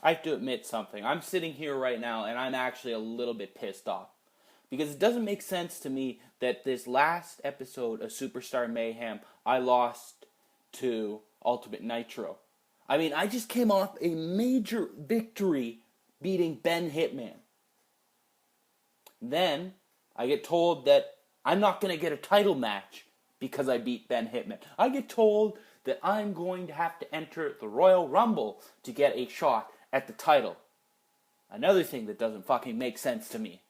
I have to admit something. I'm sitting here right now, and I'm actually a little bit pissed off. Because it doesn't make sense to me that this last episode of Superstar Mayhem, I lost to Ultimate Nitro. I mean, I just came off a major victory beating Ben Hitman. Then, I get told that I'm not going to get a title match because I beat Ben Hitman. I get told that I'm going to have to enter the Royal Rumble to get a shot at the title. Another thing that doesn't fucking make sense to me.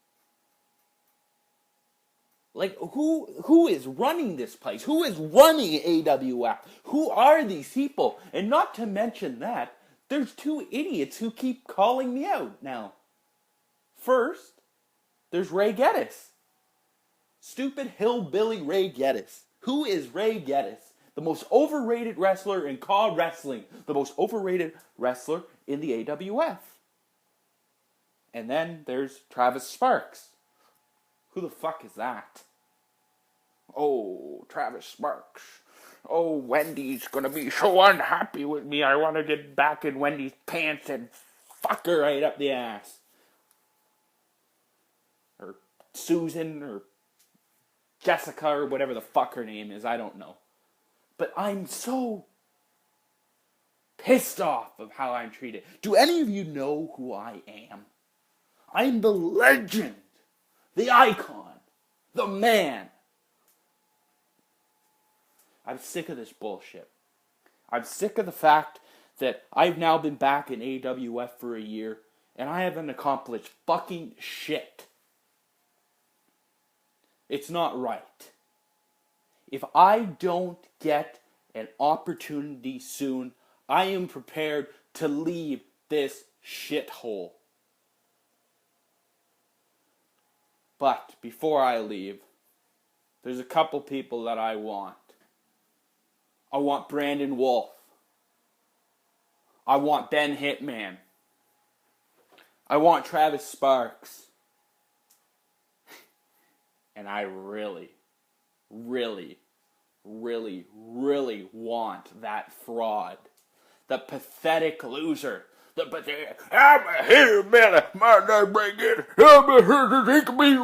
Like, who is running this place? Who is running AWF? Who are these people? And not to mention that, there's two idiots who keep calling me out now. First, there's Ray Gettys. Stupid hillbilly Ray Gettys. Who is Ray Gettys? The most overrated wrestler in CAW wrestling. The most overrated wrestler in the AWF. And then there's Travis Sparks. Who the fuck is that? Oh, Travis Sparks. Oh, Wendy's gonna be so unhappy with me. I want to get back in Wendy's pants and fuck her right up the ass. Or Susan, or Jessica, or whatever the fuck her name is. I don't know. But I'm so pissed off of how I'm treated. Do any of you know who I am? I'm the legend. The icon. The man. I'm sick of this bullshit. I'm sick of the fact that I've now been back in AWF for a year and I haven't accomplished fucking shit. It's not right. If I don't get an opportunity soon, I am prepared to leave this shithole. But before I leave, there's a couple people that I want. I want Brandon Wolfe. I want Ben Hitman. I want Travis Sparks. And I really, really, really, really want that fraud. The pathetic loser. The pathetic, I'm a here, man. My name Ray Gettis. I'm a here to take me.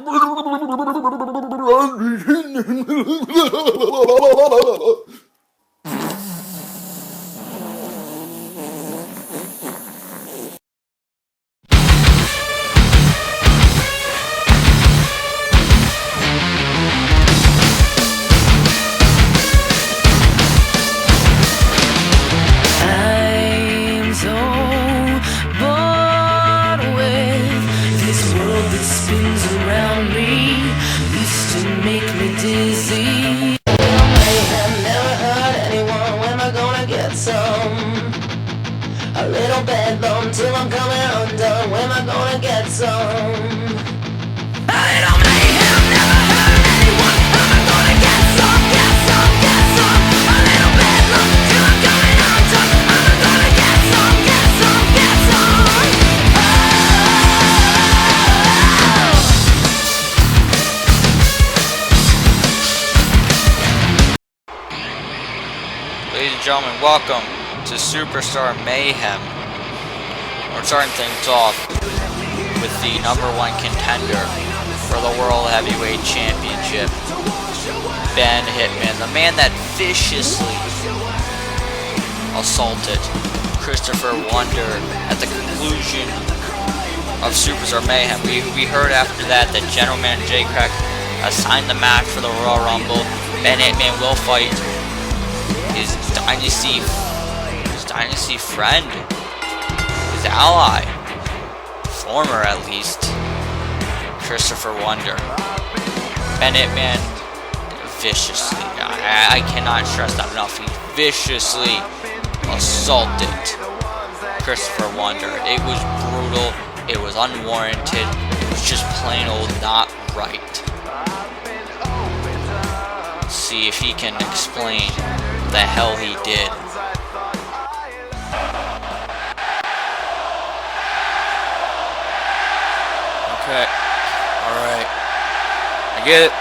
A little bedlam till I'm coming undone. When am I gonna get some? A little mayhem, never hurt anyone. Am I gonna get some, get some, get some? A little bedlam till I'm coming undone. Am I gonna get some, get some, get some? Ladies and gentlemen, welcome to Superstar Mayhem. We're starting things off with the #1 contender for the World Heavyweight Championship, Ben Hitman, the man that viciously assaulted Christopher Wonder at the conclusion of Superstar Mayhem. We heard after that General Manager Jay Crack assigned the match for the Royal Rumble. Ben Hitman will fight his Dynasty friend, his ally, former at least, Christopher Wonder. Ben Hitman viciously, I cannot stress that enough, he viciously assaulted Christopher Wonder. It was brutal, it was unwarranted, it was just plain old not right. See if he can explain the hell he did. Okay, alright, I get it,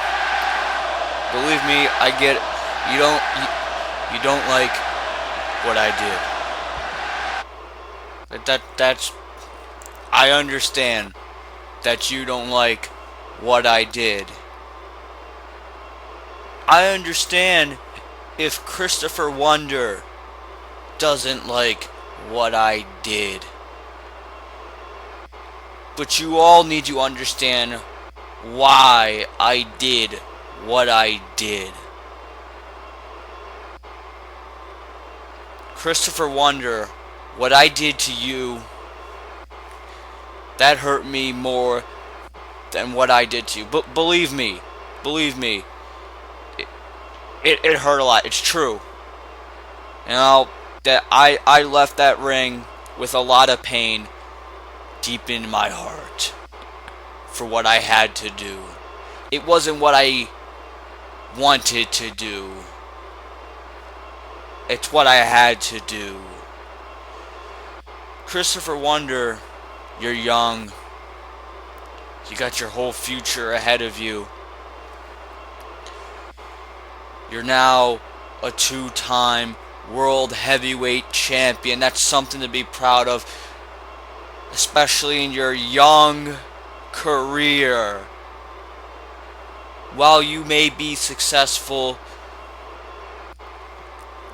believe me, I get it, you don't like what I did. That's I understand that you don't like what I did. I understand if Christopher Wonder doesn't like what I did. But you all need to understand why I did what I did. Christopher Wonder, what I did to you, that hurt me more than what I did to you. But believe me, it hurt a lot. It's true. You know, that I left that ring with a lot of pain deep in my heart for what I had to do. It wasn't what I wanted to do. It's what I had to do. Christopher Wonder, you're young. You got your whole future ahead of you. You're now a 2-time world heavyweight champion. That's something to be proud of, especially in your young career. While you may be successful,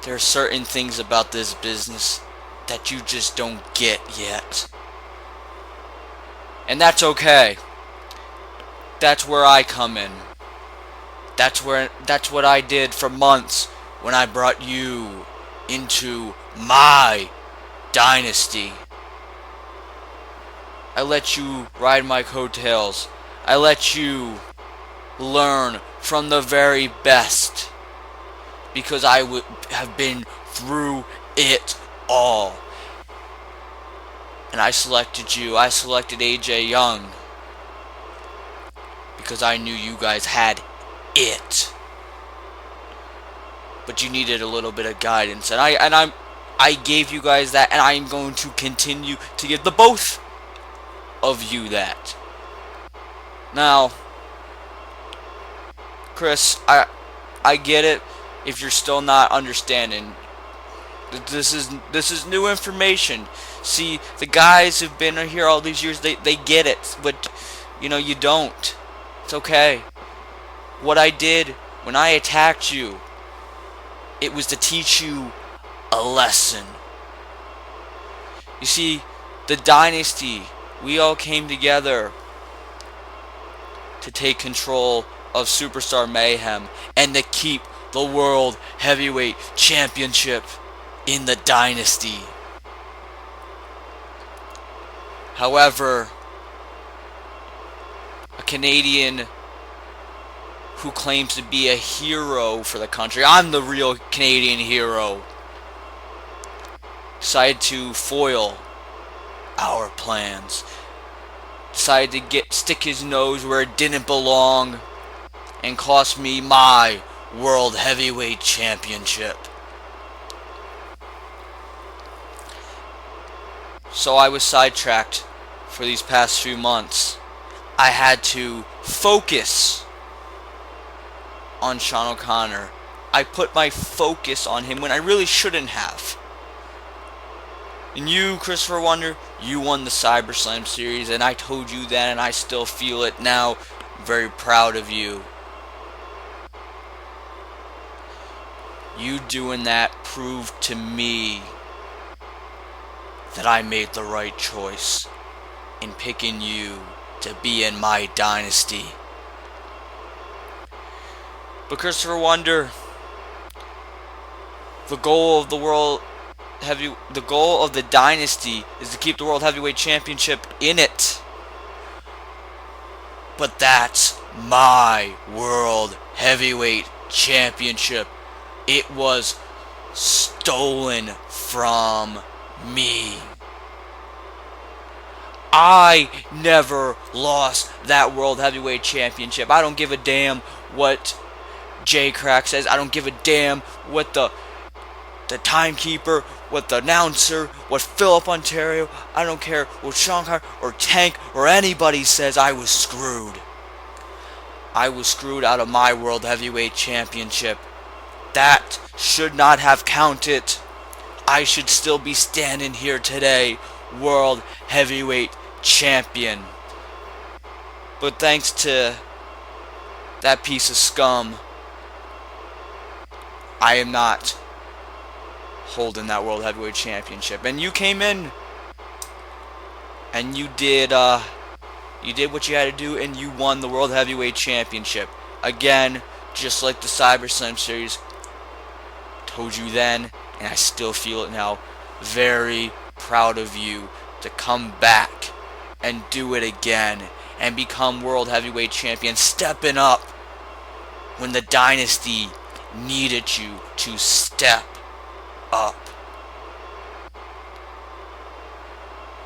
there are certain things about this business that you just don't get yet. And that's okay. That's where I come in. That's what I did for months when I brought you into my dynasty. I let you ride my coattails. I let you learn from the very best, because I would have been through it all. And I selected you. I selected AJ Young because I knew you guys had it. But you needed a little bit of guidance, and I gave you guys that, and I'm going to continue to give the both of you that. Now, Chris, I get it if you're still not understanding. This is new information. See, the guys who've been here all these years, they get it, but you know, you don't. It's okay. What I did when I attacked you, it was to teach you a lesson. You see, the Dynasty, we all came together to take control of Superstar Mayhem and to keep the World Heavyweight Championship in the Dynasty. However, a Canadian who claims to be a hero for the country, I'm the real Canadian hero, decided to foil our plans. Decided to stick his nose where it didn't belong and cost me my World Heavyweight Championship. So I was sidetracked for these past few months. I had to focus on Shawn O'Connor. I put my focus on him when I really shouldn't have. And you, Christopher Wonder, you won the CyberSlam series, and I told you that, and I still feel it now. I'm very proud of you. You doing that proved to me that I made the right choice in picking you to be in my dynasty. But Christopher Wonder, the goal of the dynasty is to keep the World Heavyweight Championship in it. But that's my World Heavyweight Championship. It was stolen from me. I never lost that World Heavyweight Championship. I don't give a damn what J Crack says. I don't give a damn what the timekeeper, what the announcer, what Philip Ontario, I don't care what Shankar or Tank or anybody says. I was screwed. I was screwed out of my World Heavyweight Championship. That should not have counted. I should still be standing here today World Heavyweight Champion. But thanks to that piece of scum, I am not holding that World Heavyweight Championship. And you came in and you did what you had to do, and you won the World Heavyweight Championship. Again, just like the Cyber Slam Series. Told you then, and I still feel it now. Very proud of you to come back and do it again and become World Heavyweight Champion, stepping up when the Dynasty needed you to step up.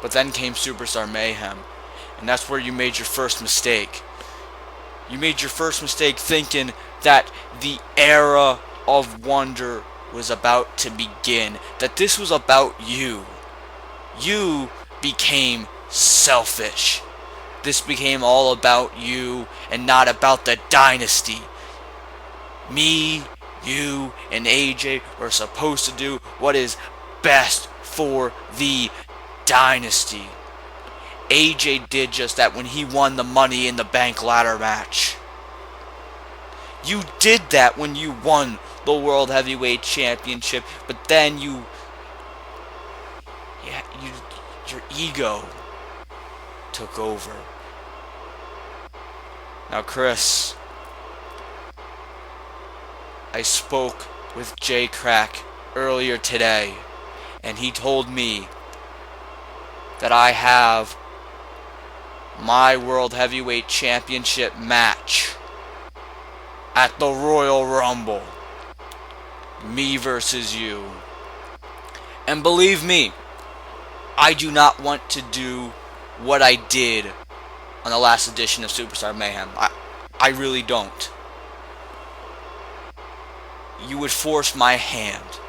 But then came Superstar Mayhem, and that's where you made your first mistake. You made your first mistake thinking that the era of wonder was about to begin, that this was about you. You became selfish. This became all about you and not about the Dynasty. Me, you, and AJ were supposed to do what is best for the Dynasty. AJ did just that when he won the Money in the Bank ladder match. You did that when you won the World Heavyweight Championship, but then your ego took over. Now, Chris, I spoke with J Crack earlier today, and he told me that I have my World Heavyweight Championship match at the Royal Rumble. Me versus you. And believe me, I do not want to do what I did on the last edition of Superstar Mayhem. I really don't. You would force my hand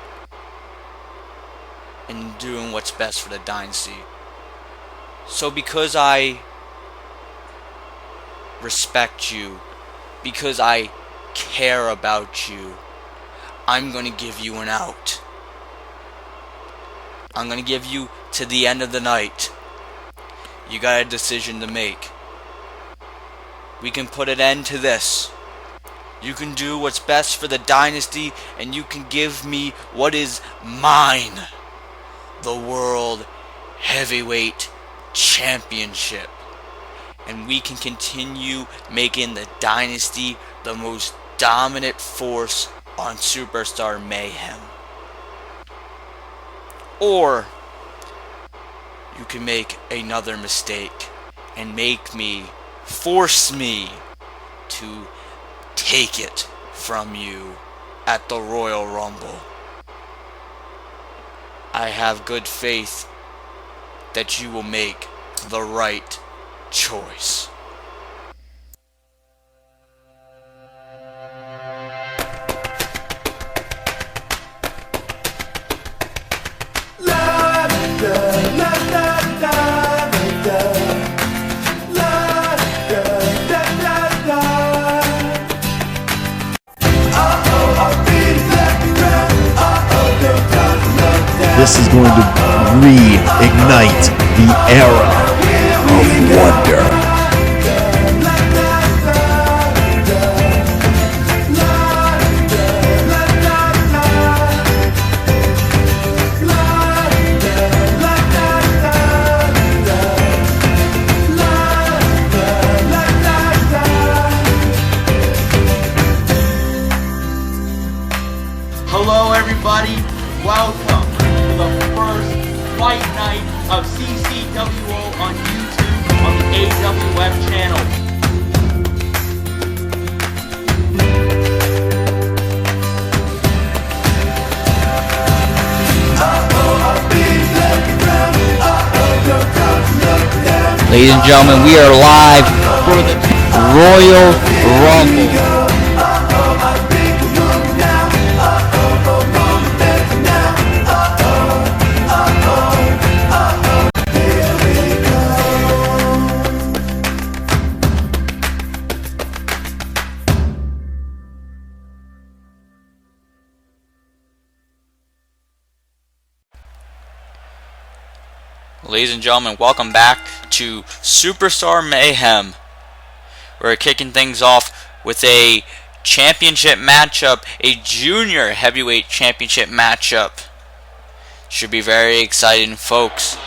in doing what's best for the Dynasty. So because I respect you, because I care about you, I'm going to give you an out. I'm going to give you to the end of the night. You got a decision to make. We can put an end to this. You can do what's best for the Dynasty, and you can give me what is mine. The World Heavyweight Championship. And we can continue making the Dynasty the most dominant force on Superstar Mayhem. Or you can make another mistake and force me to take it from you at the Royal Rumble. I have good faith that you will make the right choice. This is going to reignite the era of wonder. Hello everybody, welcome to the first fight night of CCWO on YouTube on the AWF channel. Ladies and gentlemen, we are live for the Royal Rumble. Ladies and gentlemen, welcome back to Superstar Mayhem. We're kicking things off with a championship matchup, a junior heavyweight championship matchup. Should be very exciting, folks.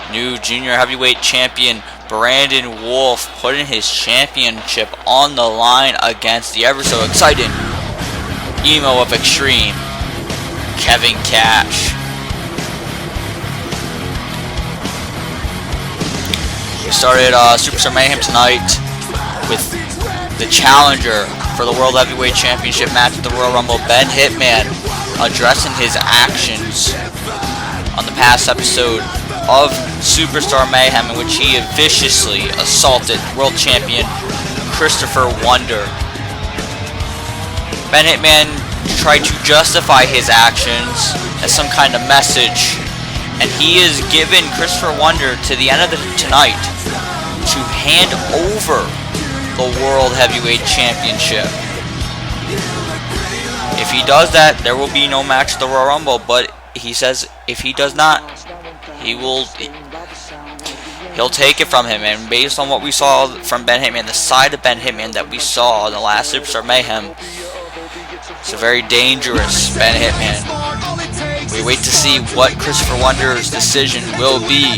New junior heavyweight champion Brandon Wolfe putting his championship on the line against the ever so exciting Emo of Extreme, Kevin Kash. We started Superstar Mayhem tonight with the challenger for the World Heavyweight Championship match at the Royal Rumble, Ben Hitman, addressing his actions on the past episode of Superstar Mayhem, in which he viciously assaulted world champion Christopher Wonder. Ben Hitman tried to justify his actions as some kind of message, and he is given Christopher Wonder to the end of tonight to hand over the World Heavyweight Championship. If he does that, there will be no match at the Royal Rumble, but he says if he does not, he'll take it from him. And based on what we saw from Ben Hitman, the side of Ben Hitman that we saw in the last Superstar Mayhem, it's a very dangerous Ben Hitman. We wait to see what Christopher Wonder's decision will be.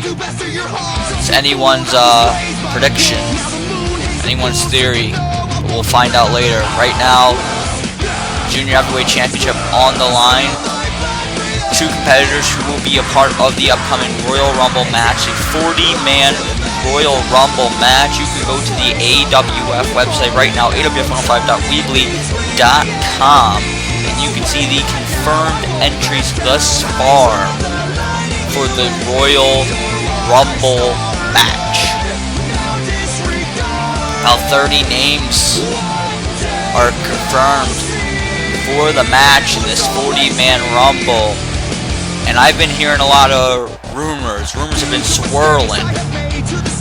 It's anyone's prediction, anyone's theory. We'll find out later. Right now, Junior Heavyweight Championship on the line. Two competitors who will be a part of the upcoming Royal Rumble match, a 40-man Royal Rumble match. You can go to the AWF website right now, awf105.weebly.com, and you can see the confirmed entries thus far for the Royal Rumble match. About 30 names are confirmed for the match in this 40-man Rumble, and I've been hearing a lot of rumors. Rumors have been swirling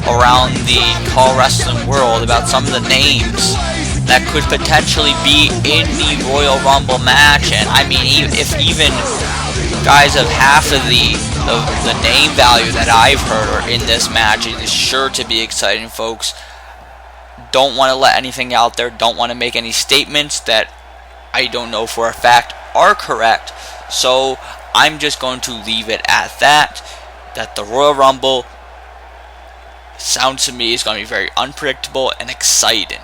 around the CAW wrestling world about some of the names that could potentially be in the Royal Rumble match. And I mean, if even guys of half of the name value that I've heard are in this match, it is sure to be exciting, folks. Don't want to let anything out there. Don't want to make any statements that I don't know for a fact are correct. So I'm just going to leave it at that. That the Royal Rumble sounds to me is going to be very unpredictable and exciting.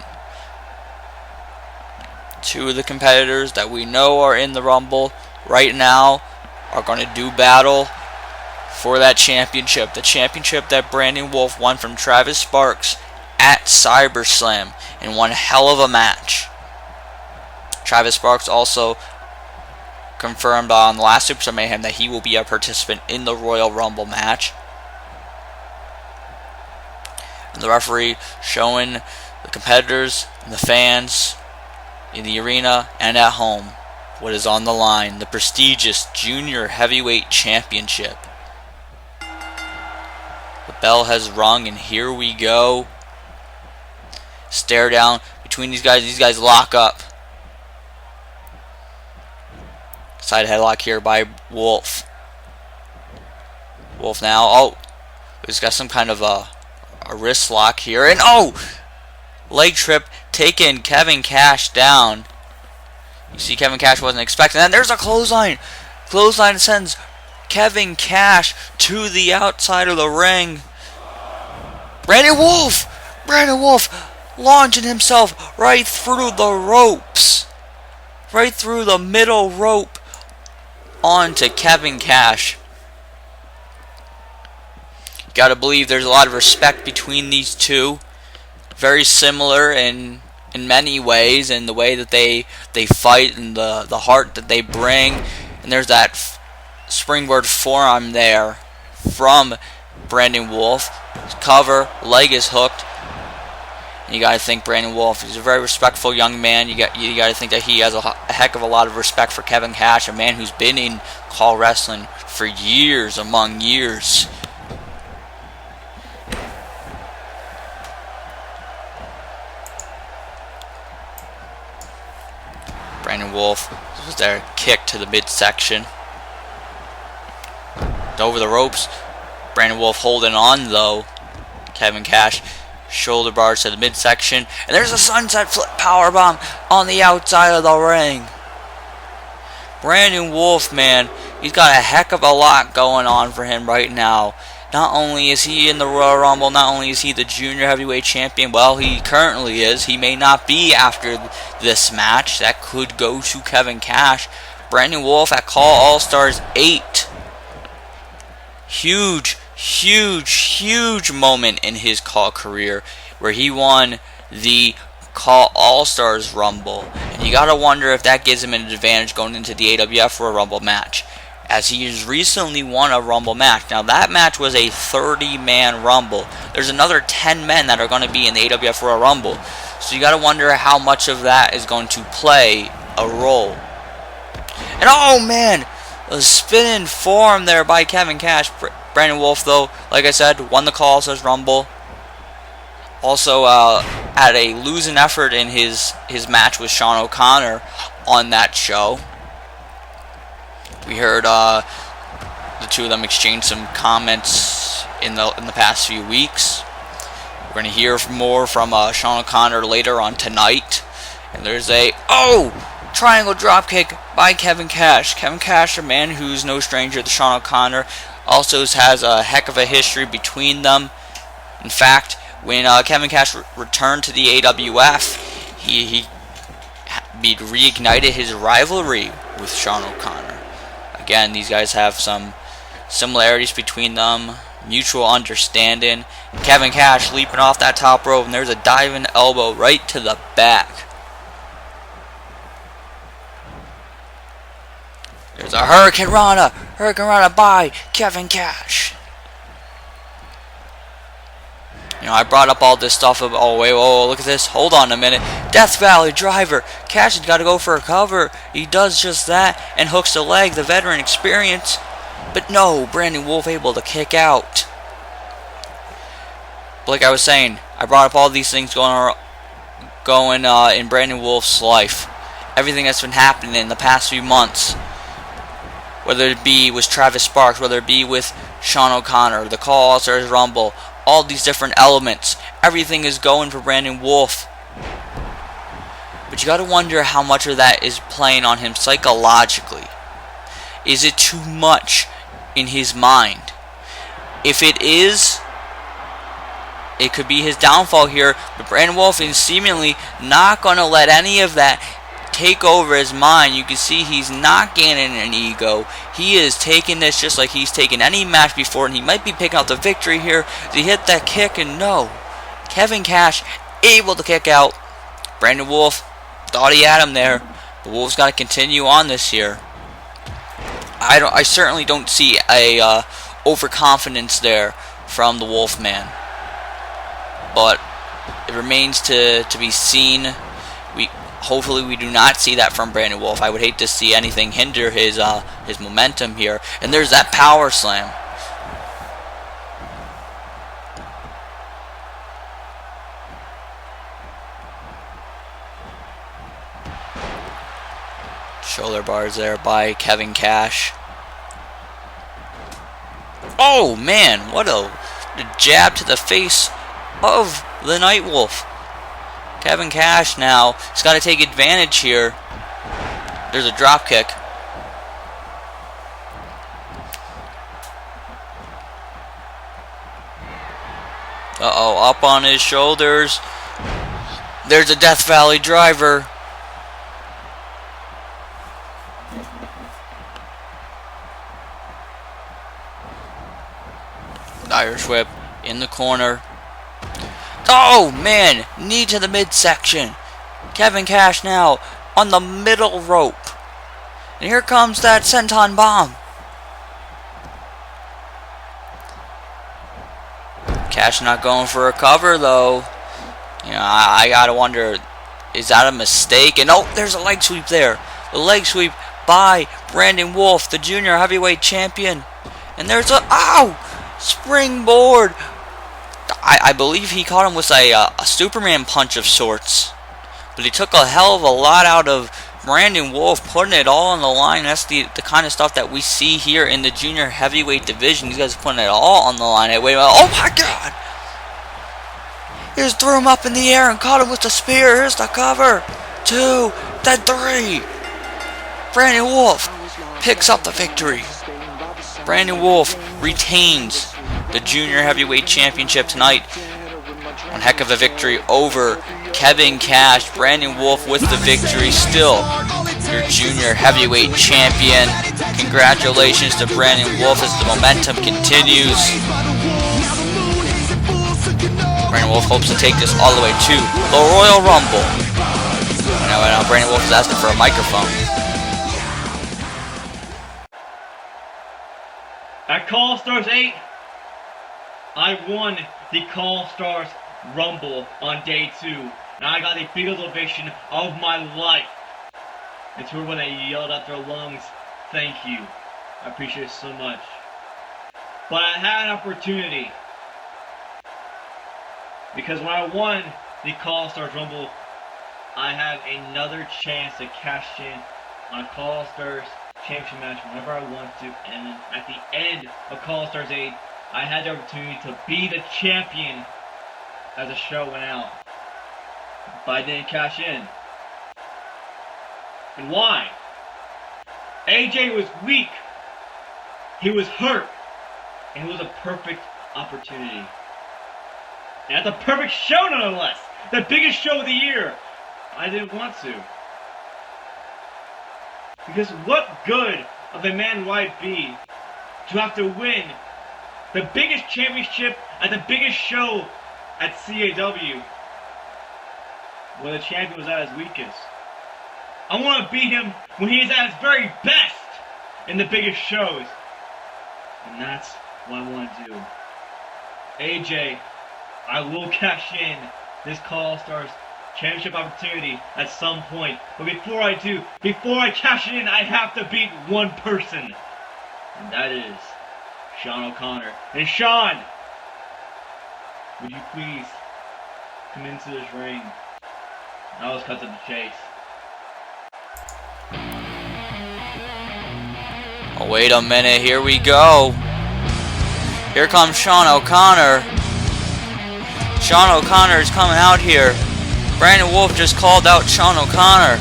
Two of the competitors that we know are in the Rumble right now are going to do battle for that championship. The championship that Brandon Wolfe won from Travis Sparks at CyberSlam in one hell of a match. Travis Sparks also confirmed on the last Superstar Mayhem that he will be a participant in the Royal Rumble match. And the referee showing the competitors and the fans in the arena and at home what is on the line: the prestigious Junior Heavyweight Championship. The bell has rung, and here we go. Stare down between these guys. These guys lock up. Side headlock here by Wolfe. Wolfe now. Oh, he's got some kind of a wrist lock here. And oh! Leg trip taking Kevin Kash down. You see Kevin Kash wasn't expecting that. There's a clothesline. Clothesline sends Kevin Kash to the outside of the ring. Brandon Wolfe! Brandon Wolfe launching himself right through the ropes. Right through the middle rope onto Kevin Kash. Gotta believe there's a lot of respect between these two. Very similar in many ways, in the way that they fight and the heart that they bring. And there's that springboard forearm there from Brandon Wolfe. Cover, leg is hooked. You gotta think Brandon Wolfe is a very respectful young man. You gotta think that he has a heck of a lot of respect for Kevin Kash, a man who's been in CAW wrestling for years among years. Brandon Wolfe was there, kick to the midsection. over the ropes. Brandon Wolfe holding on though. Kevin Kash shoulder bars to the midsection, and there's a sunset flip powerbomb on the outside of the ring. Brandon Wolfe, man, he's got a heck of a lot going on for him right now. Not only is he in the Royal Rumble, not only is he the junior heavyweight champion, well, he currently is. He may not be after this match. That could go to Kevin Kash. Brandon Wolfe at CAW All Stars 8. Huge moment in his CAW career where he won the CAW All Stars Rumble. And you gotta wonder if that gives him an advantage going into the AWF Royal Rumble match, as he has recently won a Rumble match. Now that match was a 30-man Rumble. There's another 10 men that are going to be in the AWF Royal Rumble. So you got to wonder how much of that is going to play a role. And oh man, a spinning forearm there by Kevin Kash. Brandon Wolfe, though, like I said, won the CAW All Stars Rumble. Also had a losing effort in his match with Shawn O'Connor on that show. We heard the two of them exchange some comments in the past few weeks. We're going to hear more from Shawn O'Connor later on tonight. And there's a triangle dropkick by Kevin Kash. Kevin Kash, a man who's no stranger to Shawn O'Connor, also has a heck of a history between them. In fact, when Kevin Kash returned to the AWF, he reignited his rivalry with Shawn O'Connor. Again, these guys have some similarities between them, mutual understanding. Kevin Kash leaping off that top rope, and there's a diving elbow right to the back. There's a Hurricane Rana by Kevin Kash. You know, I brought up all this stuff of, look at this, hold on a minute. Death Valley driver. Kash has got to go for a cover. He does just that and hooks the leg, the veteran experience. But no, Brandon Wolfe able to kick out. But like I was saying, I brought up all these things going in Brandon Wolfe's life. Everything that's been happening in the past few months. Whether it be with Travis Sparks, whether it be with Shawn O'Connor, the CAW All Stars Rumble, all these different elements. Everything is going for Brandon Wolfe. But you got to wonder how much of that is playing on him psychologically. Is it too much in his mind? If it is, it could be his downfall here. But Brandon Wolfe is seemingly not going to let any of that take over his mind. You can see he's not gaining an ego. He is taking this just like he's taken any match before, and he might be picking out the victory here. He hit that kick, and no. Kevin Kash able to kick out. Brandon Wolfe thought he had him there, but Wolfe's got to continue on this here. I certainly don't see a overconfidence there from the Wolfman, but it remains to be seen. Hopefully we do not see that from Brandon Wolfe. I would hate to see anything hinder his momentum here. And there's that power slam. Shoulder bars there by Kevin Kash. Oh man, what a jab to the face of the Night Wolf. Kevin Kash now has got to take advantage here. There's a drop kick. Up on his shoulders. There's a Death Valley driver. Irish whip in the corner. Oh man, knee to the midsection. Kevin Kash now on the middle rope. And here comes that senton bomb. Kash not going for a cover though. You know, I gotta wonder, is that a mistake? And oh, there's a leg sweep there. The leg sweep by Brandon Wolfe, the junior heavyweight champion. And there's a springboard. I believe he caught him with a Superman punch of sorts. But he took a hell of a lot out of Brandon Wolfe putting it all on the line. That's the kind of stuff that we see here in the junior heavyweight division. These guys are putting it all on the line. Hey, wait a minute. Oh my God! He just threw him up in the air and caught him with the spear. Here's the cover. 2, then 3. Brandon Wolfe picks up the victory. Brandon Wolfe retains the junior heavyweight championship tonight. One heck of a victory over Kevin Kash. Brandon Wolfe with the victory, still your junior heavyweight champion. Congratulations to Brandon Wolfe as the momentum continues. Brandon Wolfe hopes to take this all the way to the Royal Rumble. Now Brandon Wolfe is asking for a microphone. At CAW All Stars 8, I won the CAW All Stars Rumble on day 2. And I got the biggest ovation of my life. It's when they yelled out their lungs, thank you. I appreciate it so much. But I had an opportunity. Because when I won the CAW All Stars Rumble, I had another chance to cash in on a CAW All Stars championship match whenever I want to. And then at the end of CAW All Stars 8, I had the opportunity to be the champion as the show went out. But I didn't cash in. And why? AJ was weak. He was hurt. And it was a perfect opportunity. And at the perfect show, nonetheless. The biggest show of the year. I didn't want to. Because what good of a man would I be to have to win the biggest championship at the biggest show at CAW when the champion was at his weakest? I want to beat him when he is at his very best in the biggest shows. And that's what I want to do. AJ, I will cash in this CAW All Stars championship opportunity at some point. But before I do, before I cash it in, I have to beat one person. And that is Shawn O'Connor. And Shawn, would you please come into this ring? Now let's cut to the chase. Oh, wait a minute, here we go. Here comes Shawn O'Connor. Shawn O'Connor is coming out here. Brandon Wolfe just called out Shawn O'Connor.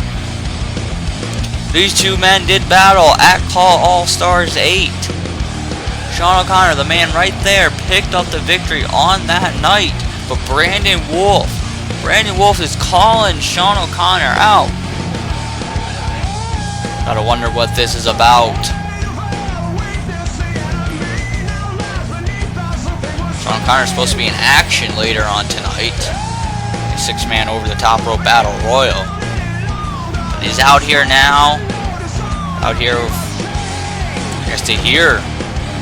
These two men did battle at CAW All Stars 8. Shawn O'Connor, the man right there, picked up the victory on that night. But Brandon Wolfe is calling Shawn O'Connor out. Gotta wonder what this is about. Shawn O'Connor is supposed to be in action later on tonight. A 6-man over the top rope battle royal. But he's out here now. Out here, I guess, to hear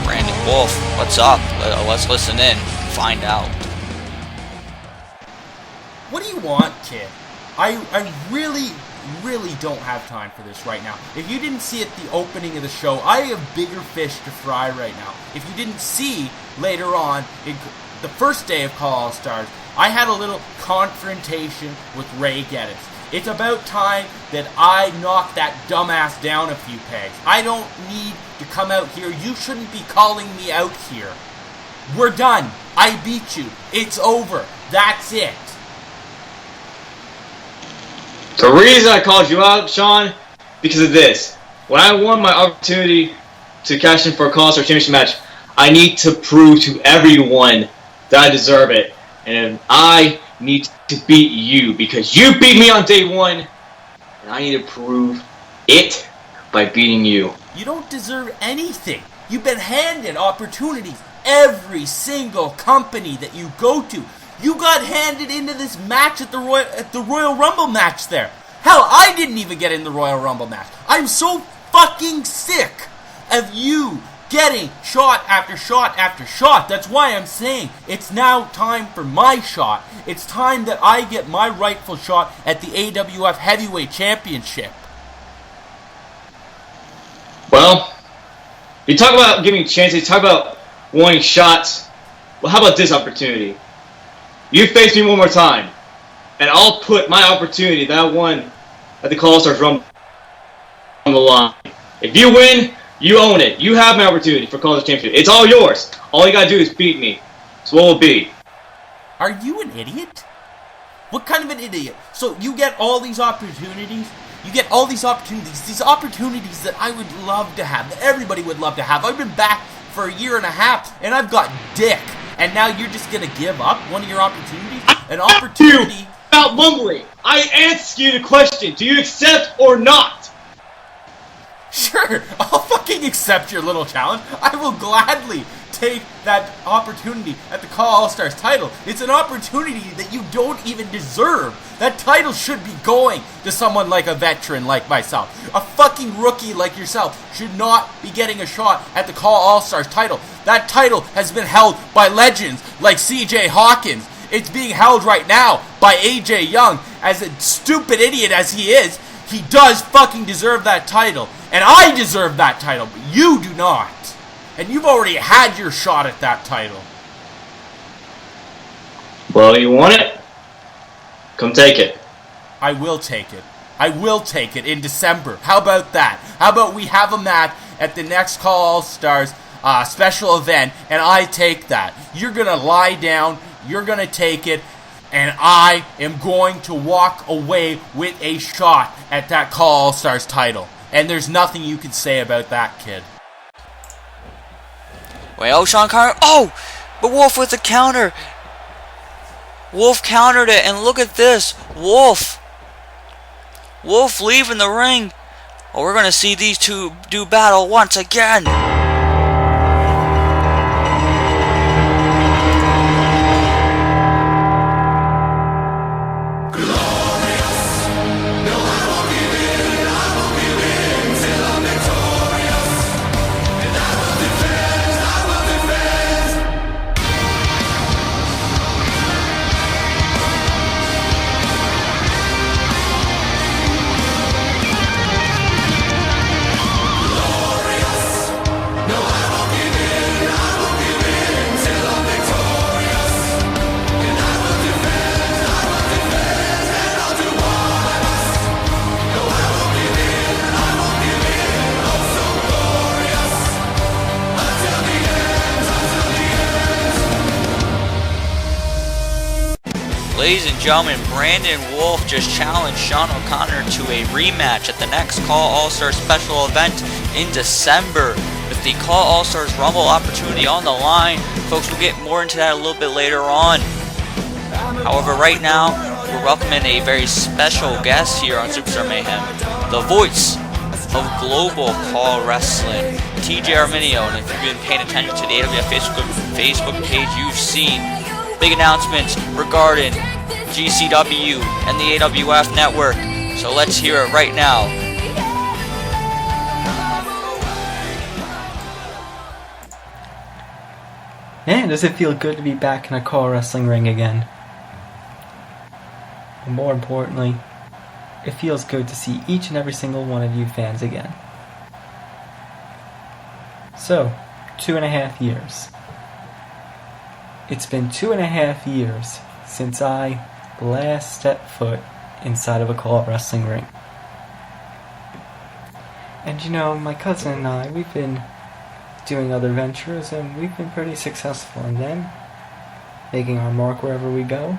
Brandon Wolfe. What's up? Let's listen in. Find out. What do you want, kid? I really don't have time for this right now. If you didn't see at the opening of the show, I have bigger fish to fry right now. If you didn't see later on, the first day of CAW All Stars, I had a little confrontation with Ray Gettys. It's about time that I knock that dumbass down a few pegs. I don't need to come out here. You shouldn't be calling me out here. We're done. I beat you. It's over. That's it. The reason I called you out, Shawn, because of this. When I won my opportunity to cash in for a CAW All Star Championship match, I need to prove to everyone that I deserve it. And I need to beat you because you beat me on day 1. And I need to prove it by beating you. You don't deserve anything. You've been handed opportunities. Every single company that you go to, you got handed into this match at the Royal Rumble match there. Hell, I didn't even get in the Royal Rumble match. I'm so fucking sick of you getting shot after shot after shot. That's why I'm saying it's now time for my shot. It's time that I get my rightful shot at the AWF Heavyweight Championship. Well, you talk about giving chances, you talk about wanting shots. Well, how about this opportunity? You face me one more time, and I'll put my opportunity that I won at the CAW All Stars Rumble the line. If you win, you own it. You have my opportunity for Contenders Championship. It's all yours. All you gotta do is beat me. That's what it will be. Are you an idiot? What kind of an idiot? So you get all these opportunities. These opportunities that I would love to have, that everybody would love to have. I've been back for a year and a half, and I've got dick. And now you're just gonna give up one of your opportunities? An opportunity. About mumbling. I ask you the question. Do you accept or not? Sure, I'll fucking accept your little challenge. I will gladly take that opportunity at the CAW All Stars title. It's an opportunity that you don't even deserve. That title should be going to someone like a veteran like myself. A fucking rookie like yourself should not be getting a shot at the CAW All Stars title. That title has been held by legends like CJ Hawkins. It's being held right now by AJ Young. As a stupid idiot as he is, he does fucking deserve that title. And I deserve that title, but you do not. And you've already had your shot at that title. Well, you want it? Come take it. I will take it. I will take it in December. How about that? How about we have a match at the next CAW All Stars special event, and I take that. You're going to lie down, you're going to take it, and I am going to walk away with a shot at that CAW All Stars title. And there's nothing you can say about that, kid. Well, Shawn Carter. Oh! But Wolfe with the counter. Wolfe countered it, and look at this. Wolfe leaving the ring. Oh, we're going to see these two do battle once again. Ladies and gentlemen, Brandon Wolfe just challenged Shawn O'Connor to a rematch at the next CAW All Stars special event in December with the CAW All Stars Rumble opportunity on the line. Folks, we'll get more into that a little bit later on. However, right now, we're welcoming a very special guest here on Superstar Mayhem, the voice of Global CAW Wrestling, TJ Arminio. And if you've been paying attention to the AWF Facebook page, you've seen big announcements regarding GCW and the AWF network. So let's hear it right now. Man, does it feel good to be back in a CAW wrestling ring again. And more importantly, it feels good to see each and every single one of you fans again. So, 2.5 years. It's been 2.5 years since I last stepped foot inside of a CAW wrestling ring. And you know, my cousin and I, we've been doing other ventures and we've been pretty successful in them, making our mark wherever we go.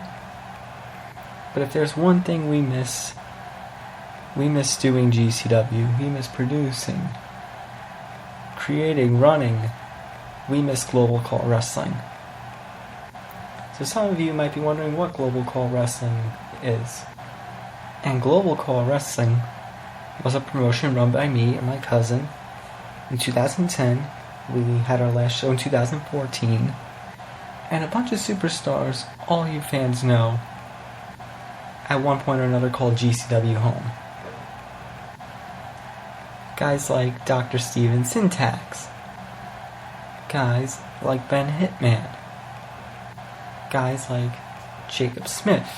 But if there's one thing we miss doing GCW, we miss producing, creating, running, we miss Global CAW Wrestling. So some of you might be wondering what Global CAW Wrestling is. And Global CAW Wrestling was a promotion run by me and my cousin in 2010. We had our last show in 2014. And a bunch of superstars all you fans know at one point or another called GCW home. Guys like Dr. Steven Syntax. Guys like Ben Hitman. Guys like Jacob Smith.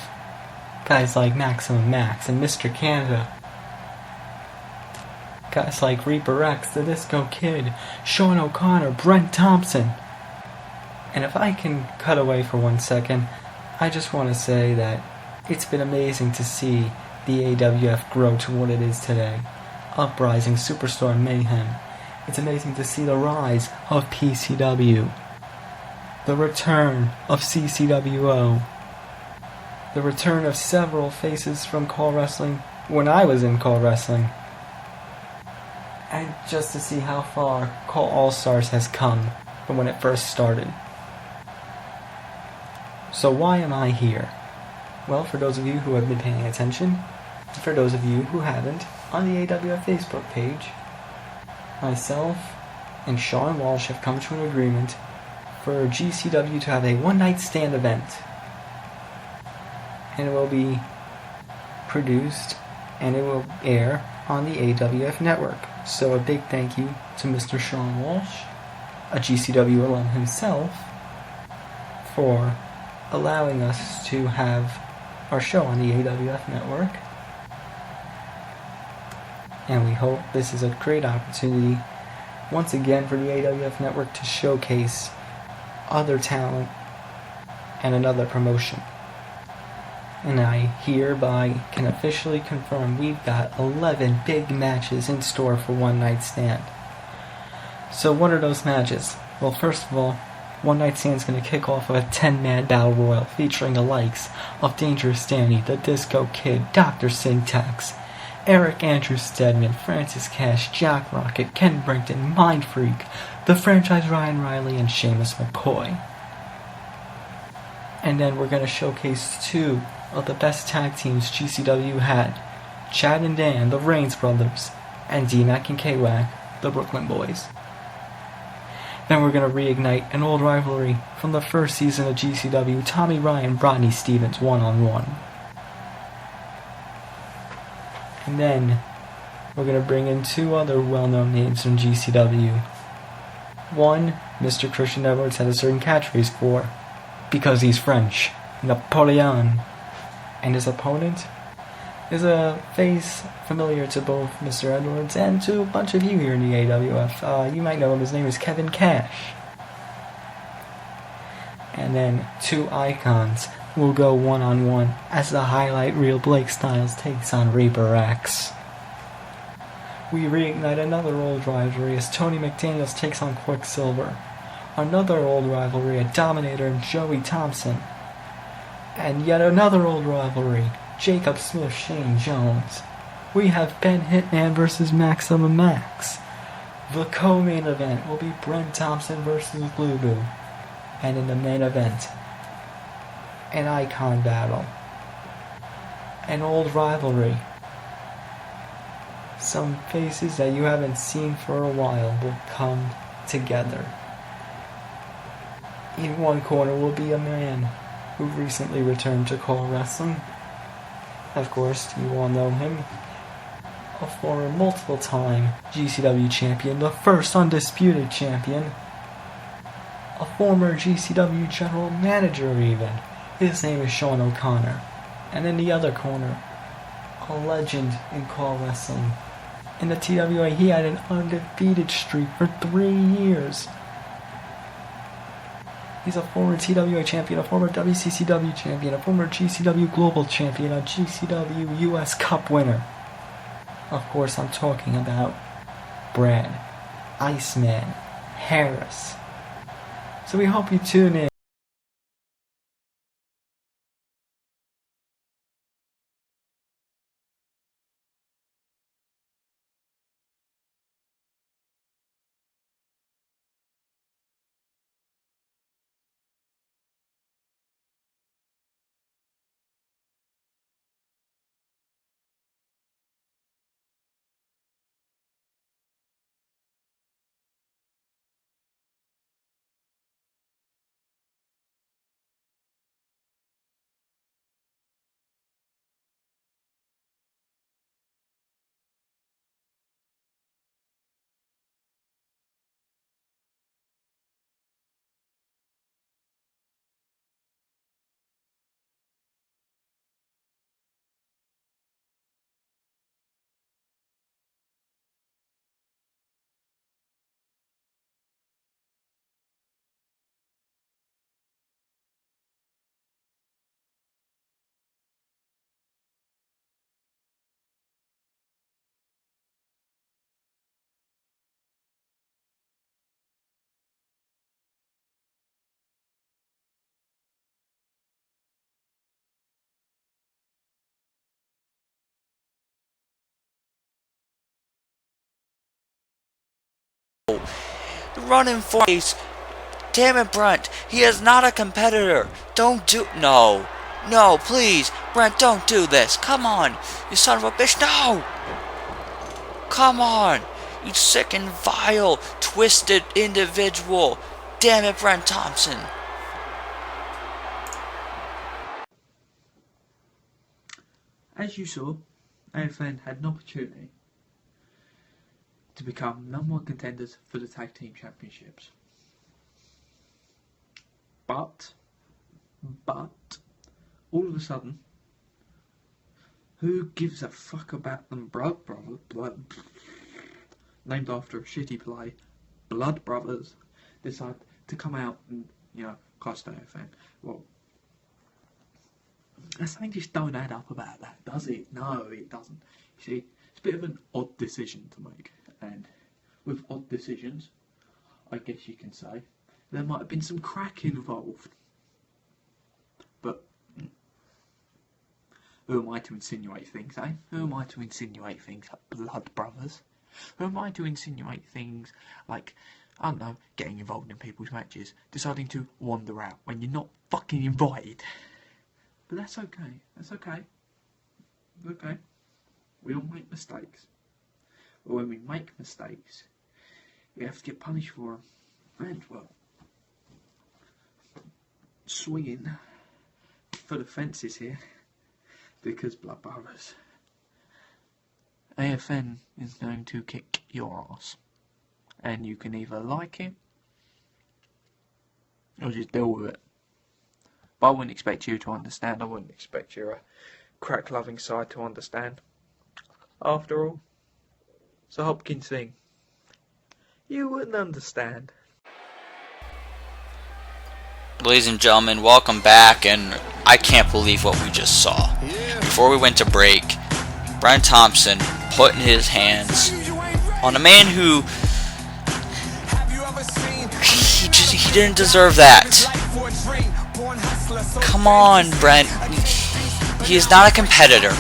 Guys like Maximum Max and Mr. Canada. Guys like Reaper X, the Disco Kid, Shawn O'Connor, Brent Thompson. And if I can cut away for 1 second, I just want to say that it's been amazing to see the AWF grow to what it is today. uprising Superstar Mayhem. It's amazing to see the rise of PCW, the return of CCWO, the return of several faces from CAW Wrestling when I was in CAW Wrestling, and just to see how far CAW All Stars has come from when it first started. So why am I here? Well, for those of you who have been paying attention, and for those of you who haven't, on the AWF Facebook page, myself and Shawn Walsh have come to an agreement for GCW to have a One Night Stand event. And it will be produced and it will air on the AWF network. So a big thank you to Mr. Shawn Walsh, a GCW alum himself, for allowing us to have our show on the AWF network. And we hope this is a great opportunity once again for the AWF network to showcase other talent and another promotion. And I hereby can officially confirm we've got 11 big matches in store for One Night Stand. So what are those matches? Well, first of all, One Night Stand is going to kick off with a 10-man battle royal featuring the likes of Dangerous Danny, the Disco Kid, Dr. Syntax, Eric Andrew Stedman, Francis Cash, Jack Rocket, Ken Brenton, Mind Freak, the franchise Ryan Riley, and Seamus McCoy. And then we're going to showcase two of the best tag teams GCW had, Chad and Dan, the Reigns brothers, and D-Mac and K-Wack, the Brooklyn Boys. Then we're going to reignite an old rivalry from the first season of GCW, Tommy Ryan, Rodney Stevens, one-on-one. And then we're going to bring in two other well-known names from GCW. One, Mr. Christian Edwards had a certain catchphrase for, because he's French, Napoleon. And his opponent is a face familiar to both Mr. Edwards and to a bunch of you here in the AWF. You might know him, his name is Kevin Kash. And then two icons will go one-on-one as the highlight reel Blake Styles takes on Reaper X. We reignite another old rivalry as Tony McDaniels takes on Quicksilver. Another old rivalry, a Dominator and Joey Thompson. And yet another old rivalry, Jacob Smith, Shane Jones. We have Ben Hitman versus Maximum Max. The co-main event will be Brent Thompson versus Lubu. And in the main event, an icon battle. An old rivalry. Some faces that you haven't seen for a while will come together. In one corner will be a man who recently returned to CAW Wrestling. Of course, you all know him. A former multiple-time GCW champion, the first undisputed champion. A former GCW general manager even. His name is Sean O'Connor. And in the other corner, a legend in CAW Wrestling. In the TWA, he had an undefeated streak for 3 years. He's a former TWA champion, a former WCCW champion, a former GCW Global champion, a GCW US Cup winner. Of course, I'm talking about Brad Iceman Harris. So we hope you tune in. running for face. Damn it, Brent. He is not a competitor. Don't do... No. No, please. Brent, don't do this. Come on. You son of a bitch. No. Come on. You sick and vile, twisted individual. Damn it, Brent Thompson. As you saw, AFN had an opportunity to become #1 contenders for the Tag Team Championships. But, all of a sudden, who gives a fuck about them blood, named after a shitty play, Blood Brothers, decide to come out and, cost AFN. Well, something just don't add up about that, does it? No, it doesn't. You see, it's a bit of an odd decision to make, and with odd decisions, I guess you can say, there might have been some crack involved. But who am I to insinuate things, eh? Who am I to insinuate things like Blood Brothers? Who am I to insinuate things like, I don't know, getting involved in people's matches, deciding to wander out when you're not fucking invited? But that's okay. That's okay. Okay. We all make mistakes. But when we make mistakes, we have to get punished for them. And, well, swinging for the fences here, because Blood Brothers, AFN is going to kick your ass. And you can either like it, or just deal with it. But I wouldn't expect you to understand. I wouldn't expect your crack-loving side to understand. After all, it's a Hopkins thing. You wouldn't understand. Ladies and gentlemen, welcome back, and I can't believe what we just saw. Before we went to break, Brent Thompson putting his hands on a man who he didn't deserve that. Come on, Brent. He is not a competitor,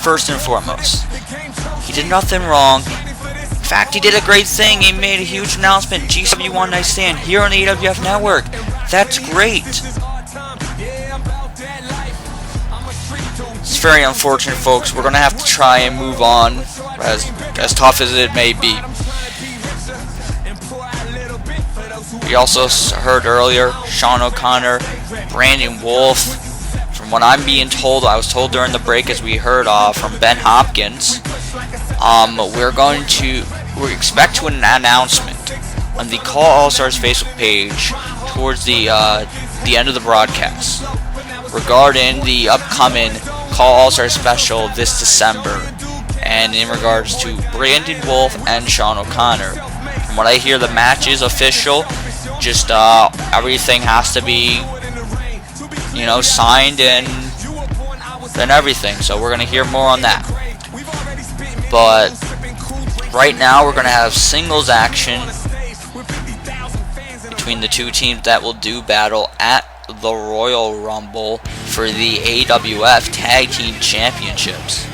first and foremost. He did nothing wrong. In fact, he did a great thing. He made a huge announcement, GCW One Night Stand, here on the AWF Network. That's great. It's very unfortunate, folks. We're going to have to try and move on, as tough as it may be. We also heard earlier, Shawn O'Connor, Brandon Wolfe. From what I'm being told, I was told during the break, as we heard from Ben Hopkins, we expect an announcement on the CAW All Stars Facebook page towards the end of the broadcast regarding the upcoming CAW All Stars special this December, and in regards to Brandon Wolfe and Shawn O'Connor. From what I hear, the match is official. Just everything has to be, signed and everything. So we're gonna hear more on that. But right now we're gonna have singles action between the two teams that will do battle at the Royal Rumble for the AWF Tag Team Championships.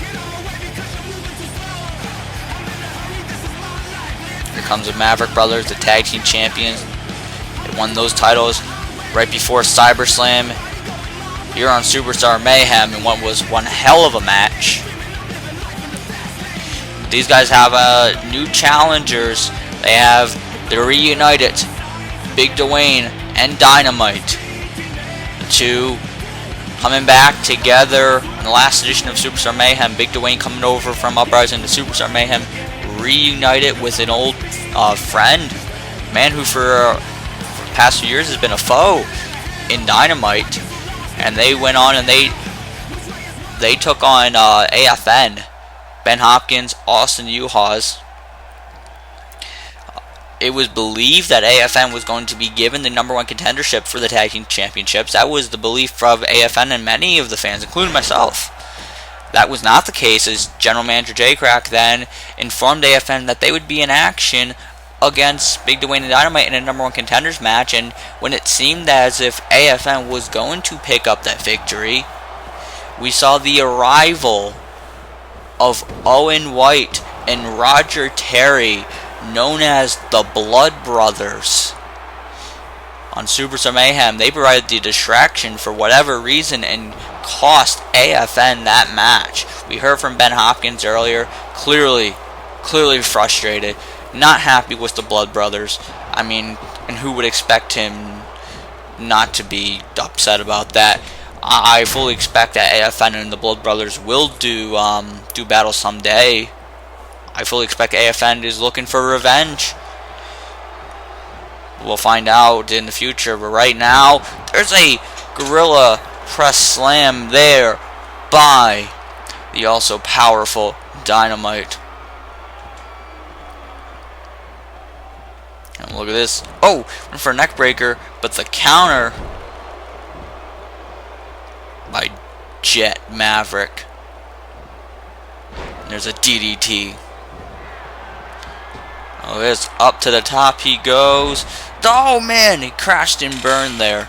Here comes the Maverick Brothers, the Tag Team Champions. They won those titles right before CyberSlam here on Superstar Mayhem in what was one hell of a match. These guys have new challengers. They're reunited, Big Dwayne and Dynamite. The two coming back together in the last edition of Superstar Mayhem. Big Dwayne coming over from Uprising to Superstar Mayhem, reunited with an old friend, man who for the past few years has been a foe in Dynamite. And they went on and they took on AFN, Ben Hopkins, Austin Juhasz. It was believed that AFN was going to be given the #1 contendership for the Tag Team Championships. That was the belief of AFN and many of the fans, including myself. That was not the case, as General Manager J Crack then informed AFN that they would be in action against Big Dwayne and Dynamite in a #1 contenders match. And when it seemed as if AFN was going to pick up that victory, we saw the arrival of Owen White and Roger Terry known as the Blood Brothers on Superstar Mayhem. They provided the distraction for whatever reason and cost AFN that match. We heard from Ben Hopkins earlier, clearly frustrated, not happy with the Blood Brothers. I mean, and who would expect him not to be upset about that? I fully expect that AFN and the Blood Brothers will do battle someday. I fully expect AFN is looking for revenge. We'll find out in the future, but right now, there's a gorilla press slam there by the also powerful Dynamite. And look at this. Oh, went for a neck breaker, but the counter by Jet Maverick. And there's a DDT. Oh, it's up to the top he goes. Oh man, he crashed and burned there.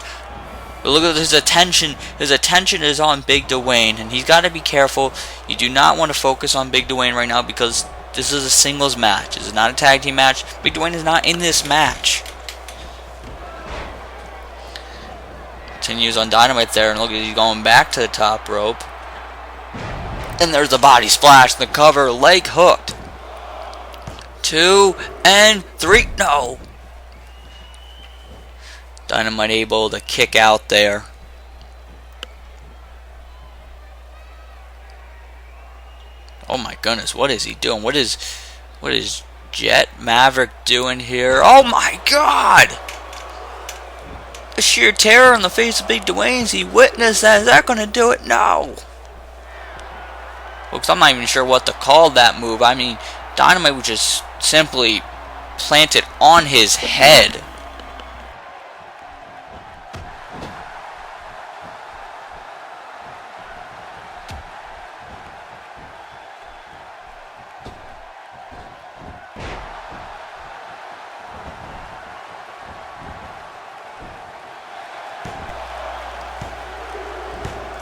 But look at his attention. His attention is on Big Dwayne, and he's got to be careful. You do not want to focus on Big Dwayne right now because this is a singles match. This is not a tag team match. Big Dwayne is not in this match. Continues on Dynamite there, and look at he's going back to the top rope. And there's the body splash, the cover, leg hooked. 2 and 3. No. Dynamite able to kick out there. Oh my goodness, what is he doing? What is Jet Maverick doing here? Oh my god! The sheer terror on the face of Big Dwayne. He witnessed that. Is that gonna do it? No. Folks, I'm not even sure what to call that move. I mean, Dynamite would just simply plant it on his head.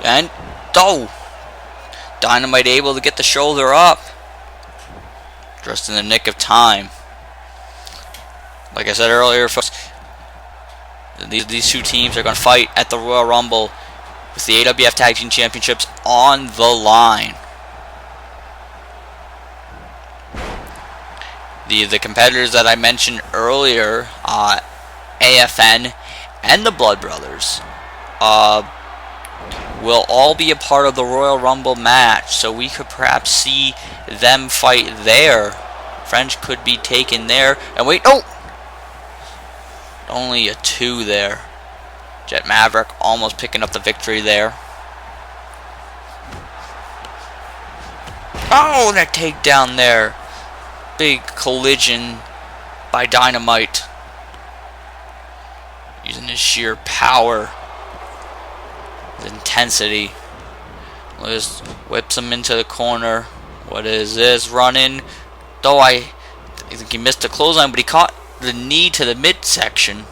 And, oh! Dynamite able to get the shoulder up. Just in the nick of time. Like I said earlier, folks, these two teams are going to fight at the Royal Rumble with the AWF Tag Team Championships on the line. The competitors that I mentioned earlier, AFN and the Blood Brothers, will all be a part of the Royal Rumble match, so we could perhaps see them fight there. French could be taken there. And wait, oh! Only a 2 there. Jet Maverick almost picking up the victory there. Oh, that takedown there. Big collision by Dynamite. Using his sheer power. His intensity. Just whips him into the corner. What is this? Running. Though I think he missed the clothesline, but he caught the knee to the midsection.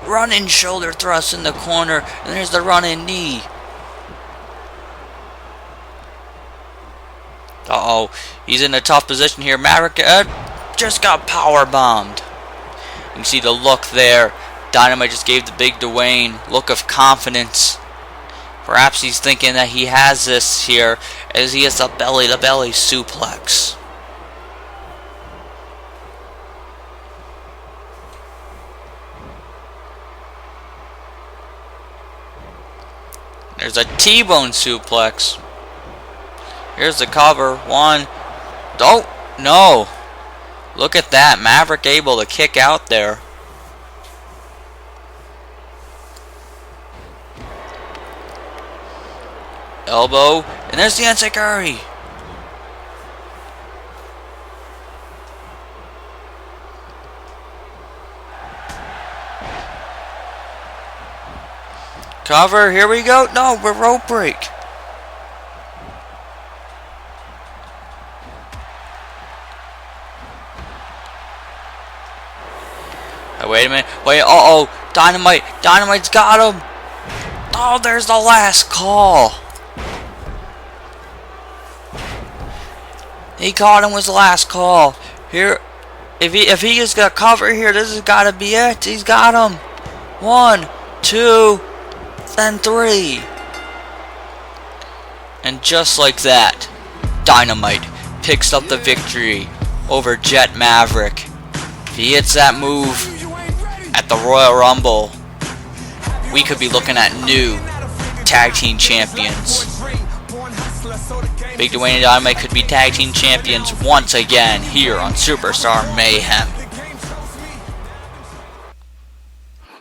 Running shoulder thrust in the corner, and there's the running knee. Uh-oh, he's in a tough position here. Maverick just got power bombed. You can see the look there. Dynamite just gave the Big Dwayne look of confidence. Perhaps he's thinking that he has this here as he has the belly-to-belly suplex. There's a T-bone suplex. Here's the cover. 1. Oh, no. Look at that. Maverick able to kick out there. Elbow, and there's the Enziguri. Cover, here we go. No, we're rope break. Oh, wait a minute. Wait, uh-oh. Dynamite's got him. Oh, there's the last call. He caught him was the last call. Here, if he is gonna cover here, this has got to be it. He's got him. 1, 2, then 3. And just like that, Dynamite picks up the victory over Jet Maverick. If he hits that move at the Royal Rumble, we could be looking at new tag team champions. Big Dwayne and Dynamite could be tag team champions once again here on Superstar Mayhem.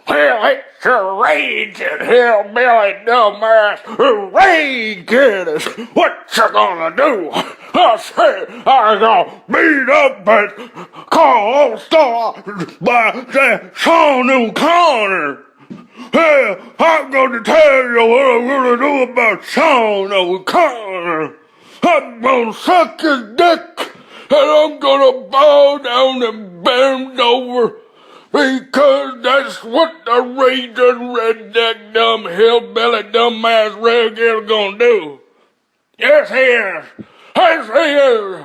Well, it's a raging hillbilly dumbass Ray Gettys. What you gonna do? I say I got beat up at CAW All Stars by that Shawn O'Connor. Hey, I'm gonna tell you what I'm gonna do about Shawn O'Connor. I'm gonna suck his dick, and I'm gonna bow down and bend over, because that's what the raging redneck dumb hillbilly dumbass Ray Gettis gonna do. Yes, he is. Yes, he is.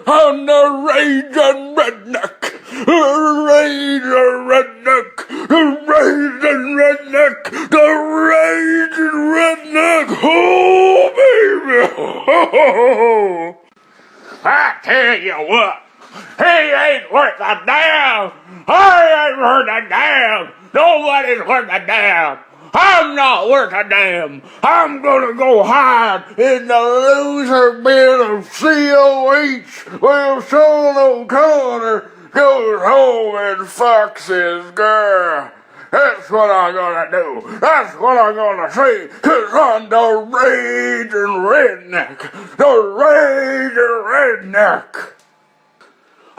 I'm the raging redneck. The raging redneck. The raging redneck. The raging redneck. Oh, baby. I tell you what. He ain't worth a damn. I ain't worth a damn. Nobody's worth a damn. I'm not worth a damn. I'm gonna go hide in the loser bin of COH while Shawn O'Connor goes home and fucks his girl. That's what I'm gonna do. That's what I'm gonna say, 'cause I'm the raging redneck. The raging redneck.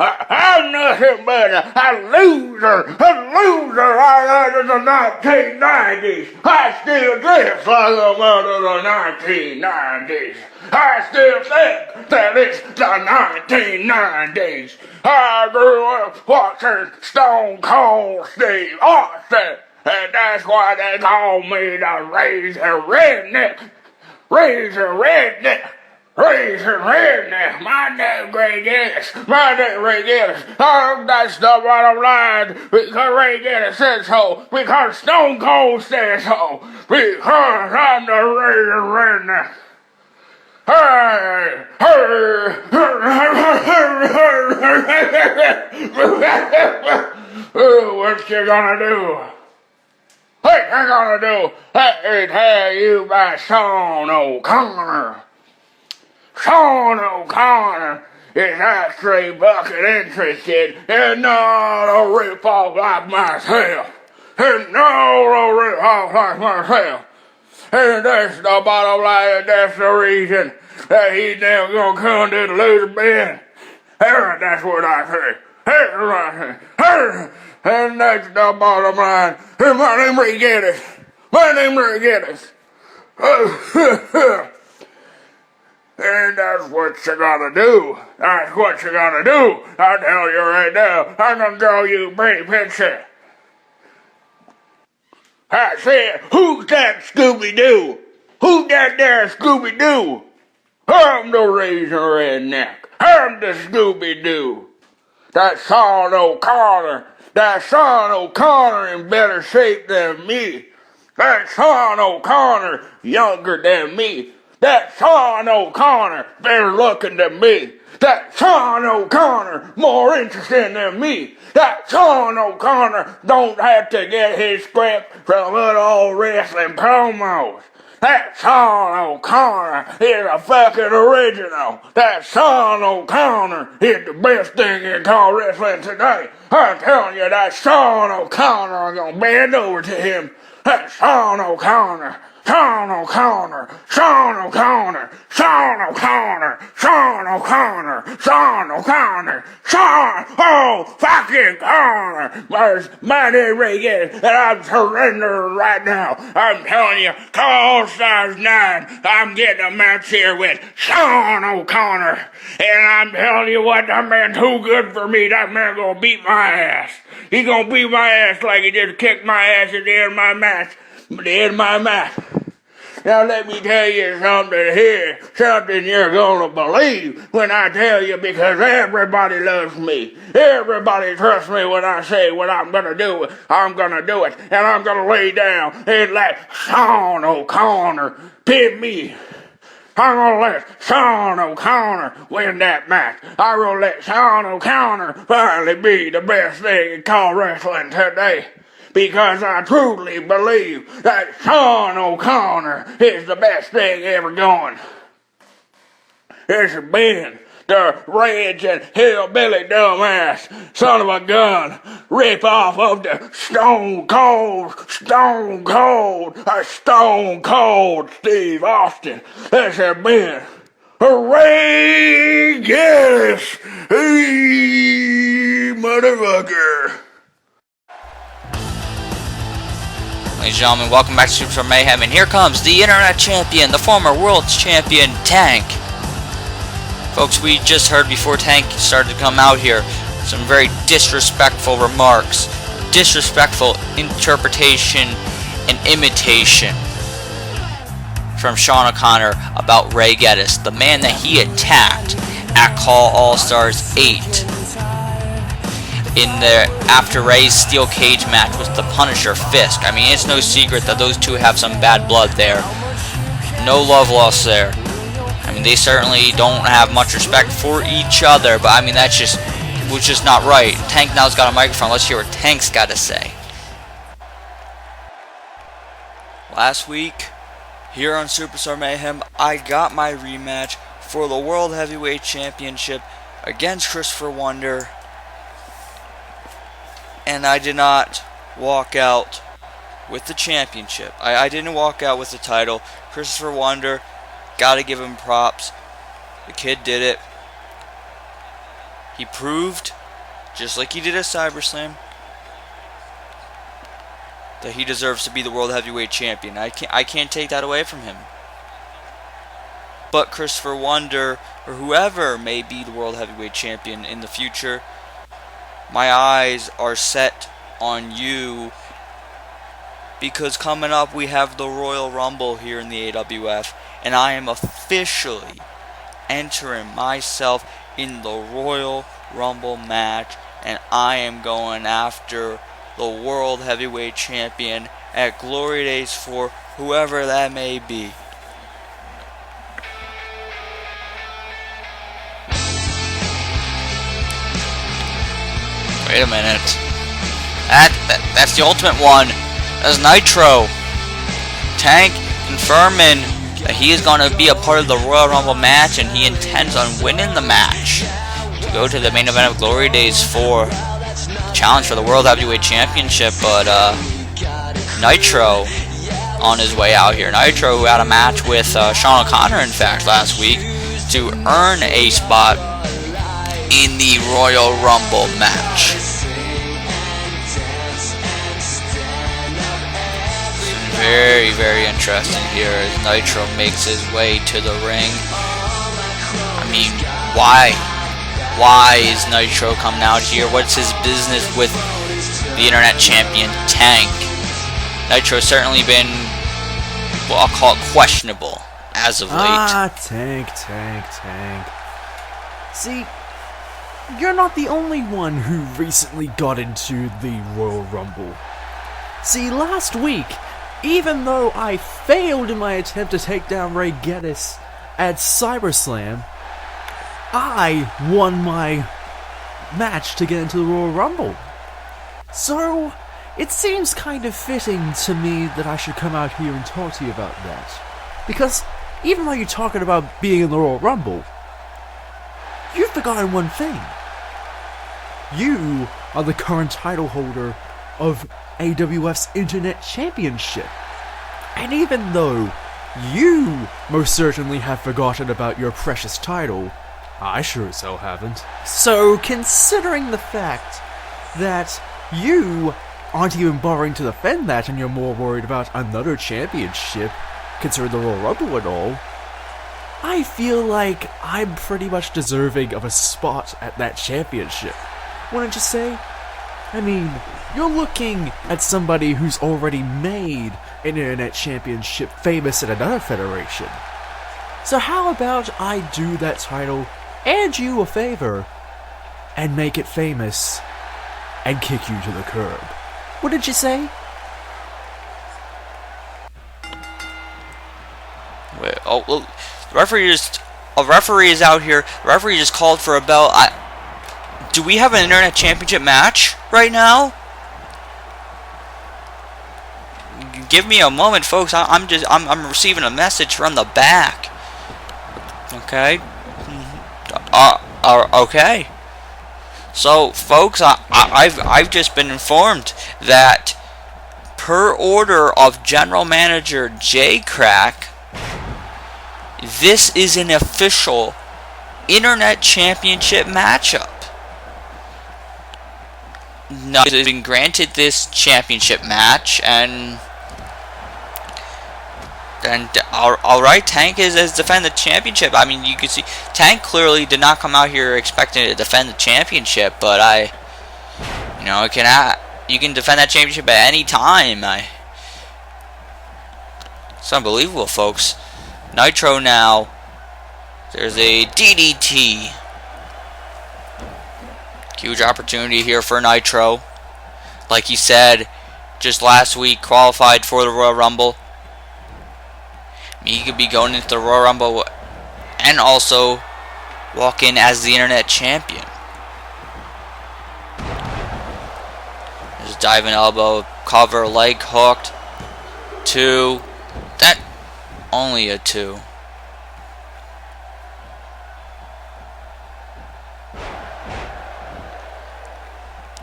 I'm nothing but a loser in the 1990s. I still dress like I'm out of the 1990s. I still think that it's the 1990s. I grew up watching Stone Cold Steve Austin, and that's why they call me the Razor Redneck. Razor Redneck. Razor Redneck. My name Ray Gettis. My name Ray Gettis. That's the bottom line. Because Ray Gettis said so. Because Stone Cold said so. Because I'm the Razor Redneck. Hey! What you gonna do? What you gonna do? Let me tell you about Shawn O'Connor. Shawn O'Connor is actually bucket interested in not a rip-off like myself. And not a rip-off like myself. And that's the bottom line, and that's the reason that he's never gonna come to the loser bin. And that's what I say. That's what I say. And that's the bottom line. And my name's Ray Gettys. My name's Ray Gettys. And that's what you gotta do. That's what you gotta do. I tell you right now, I'm gonna draw you a pretty picture. I said, who's that Scooby-Doo? Who's that there Scooby-Doo? I'm the Razor Redneck. I'm the Scooby-Doo. That's Shawn O'Connor. That's Shawn O'Connor in better shape than me. That's Shawn O'Connor younger than me. That's Shawn O'Connor better looking than me. That's Shawn O'Connor more interesting than me. That Shawn O'Connor don't have to get his script from little old wrestling promos. That Shawn O'Connor is a fucking original. That Shawn O'Connor is the best thing in CAW wrestling today. I'm telling you, that Shawn O'Connor, I'm gonna bend over to him. That Shawn O'Connor. Shawn O'Connor, Shawn O'Connor, Shawn O'Connor, Shawn O'Connor, Shawn O'Connor, Shawn O'Connor. My name Ray Gettis, and I'm surrendering right now. I'm telling you, CAW All Stars 9, I'm getting a match here with Shawn O'Connor. And I'm telling you what, that man too good for me. That man gonna beat my ass. He gonna beat my ass like he just kicked my ass at the end of my match. Now let me tell you something here, something you're gonna believe when I tell you, because everybody loves me. Everybody trusts me when I say what I'm gonna do. I'm gonna do it, and I'm gonna lay down and let Shawn O'Connor pin me. I'm gonna let Shawn O'Connor win that match. I'm gonna let Shawn O'Connor finally be the best thing in CAW wrestling today. Because I truly believe that Shawn O'Connor is the best thing ever going. This has been the raging hillbilly dumbass son of a gun rip off of the Stone Cold Steve Austin. This has been Ray Gettys, hey motherfucker. Ladies and gentlemen, welcome back to Superstar Mayhem, and here comes the Internet Champion, the former World Champion, Tank. Folks, we just heard before Tank started to come out here some very disrespectful remarks, disrespectful interpretation and imitation from Shawn O'Connor about Ray Gettys, the man that he attacked at CAW All Stars 8. In the after Ray's steel cage match with the Punisher Fisk. I mean, it's no secret that those two have some bad blood there. No love lost there. I mean, they certainly don't have much respect for each other, but I mean, that was just not right. Tank now's got a microphone. Let's hear what Tank's got to say. Last week, here on Superstar Mayhem, I got my rematch for the World Heavyweight Championship against Christopher Wonder. And I did not walk out with the championship. I didn't walk out with the title. Christopher Wonder, gotta give him props. The kid did it. He proved, just like he did at SummerSlam, that he deserves to be the World Heavyweight Champion. I can't take that away from him. But Christopher Wonder, or whoever may be the World Heavyweight Champion in the future, my eyes are set on you, because coming up we have the Royal Rumble here in the AWF, and I am officially entering myself in the Royal Rumble match, and I am going after the World Heavyweight Champion at Glory Days for whoever that may be. Wait a minute. That's the Ultimate One. That's Nitro. Tank confirming that he is going to be a part of the Royal Rumble match, and he intends on winning the match to go to the main event of Glory Days for challenge for the World Heavyweight Championship. But Nitro on his way out here. Nitro, who had a match with Shawn O'Connor, in fact, last week to earn a spot in the Royal Rumble match. Very, very interesting here as Nitro makes his way to the ring. I mean, why? Why is Nitro coming out here? What's his business with the Internet Champion Tank? Nitro's certainly been, well, I'll call it questionable as of late. Tank. See, you're not the only one who recently got into the Royal Rumble. See, last week, even though I failed in my attempt to take down Ray Gettys at SummerSlam, I won my match to get into the Royal Rumble. So, it seems kind of fitting to me that I should come out here and talk to you about that. Because, even though you're talking about being in the Royal Rumble, you've forgotten one thing. You are the current title holder of AWF's Internet Championship. And even though you most certainly have forgotten about your precious title, I sure as hell haven't. So, considering the fact that you aren't even bothering to defend that and you're more worried about another championship, considering the Royal Rumble and all, I feel like I'm pretty much deserving of a spot at that championship. Wouldn't you say? I mean, you're looking at somebody who's already made an Internet Championship famous at another federation. So how about I do that title and you a favor and make it famous and kick you to the curb? What did you say? Wait, oh, well, the referee is out here. The referee just called for a bell. Do we have an Internet Championship match right now? Give me a moment, folks. I'm receiving a message from the back. Okay. Okay. So, folks, I've just been informed that per order of General Manager J Crack, this is an official Internet Championship matchup. Now, has been granted this championship match, and alright, Tank is defend the championship. I mean, you can see Tank clearly did not come out here expecting to defend the championship, but you can defend that championship at any time. It's unbelievable, folks. Nitro now. There's a DDT. Huge opportunity here for Nitro. Like he said just last week, qualified for the Royal Rumble. I mean, he could be going into the Royal Rumble and also walk in as the Internet Champion. There's a diving elbow, cover, leg hooked. 2. That only a 2.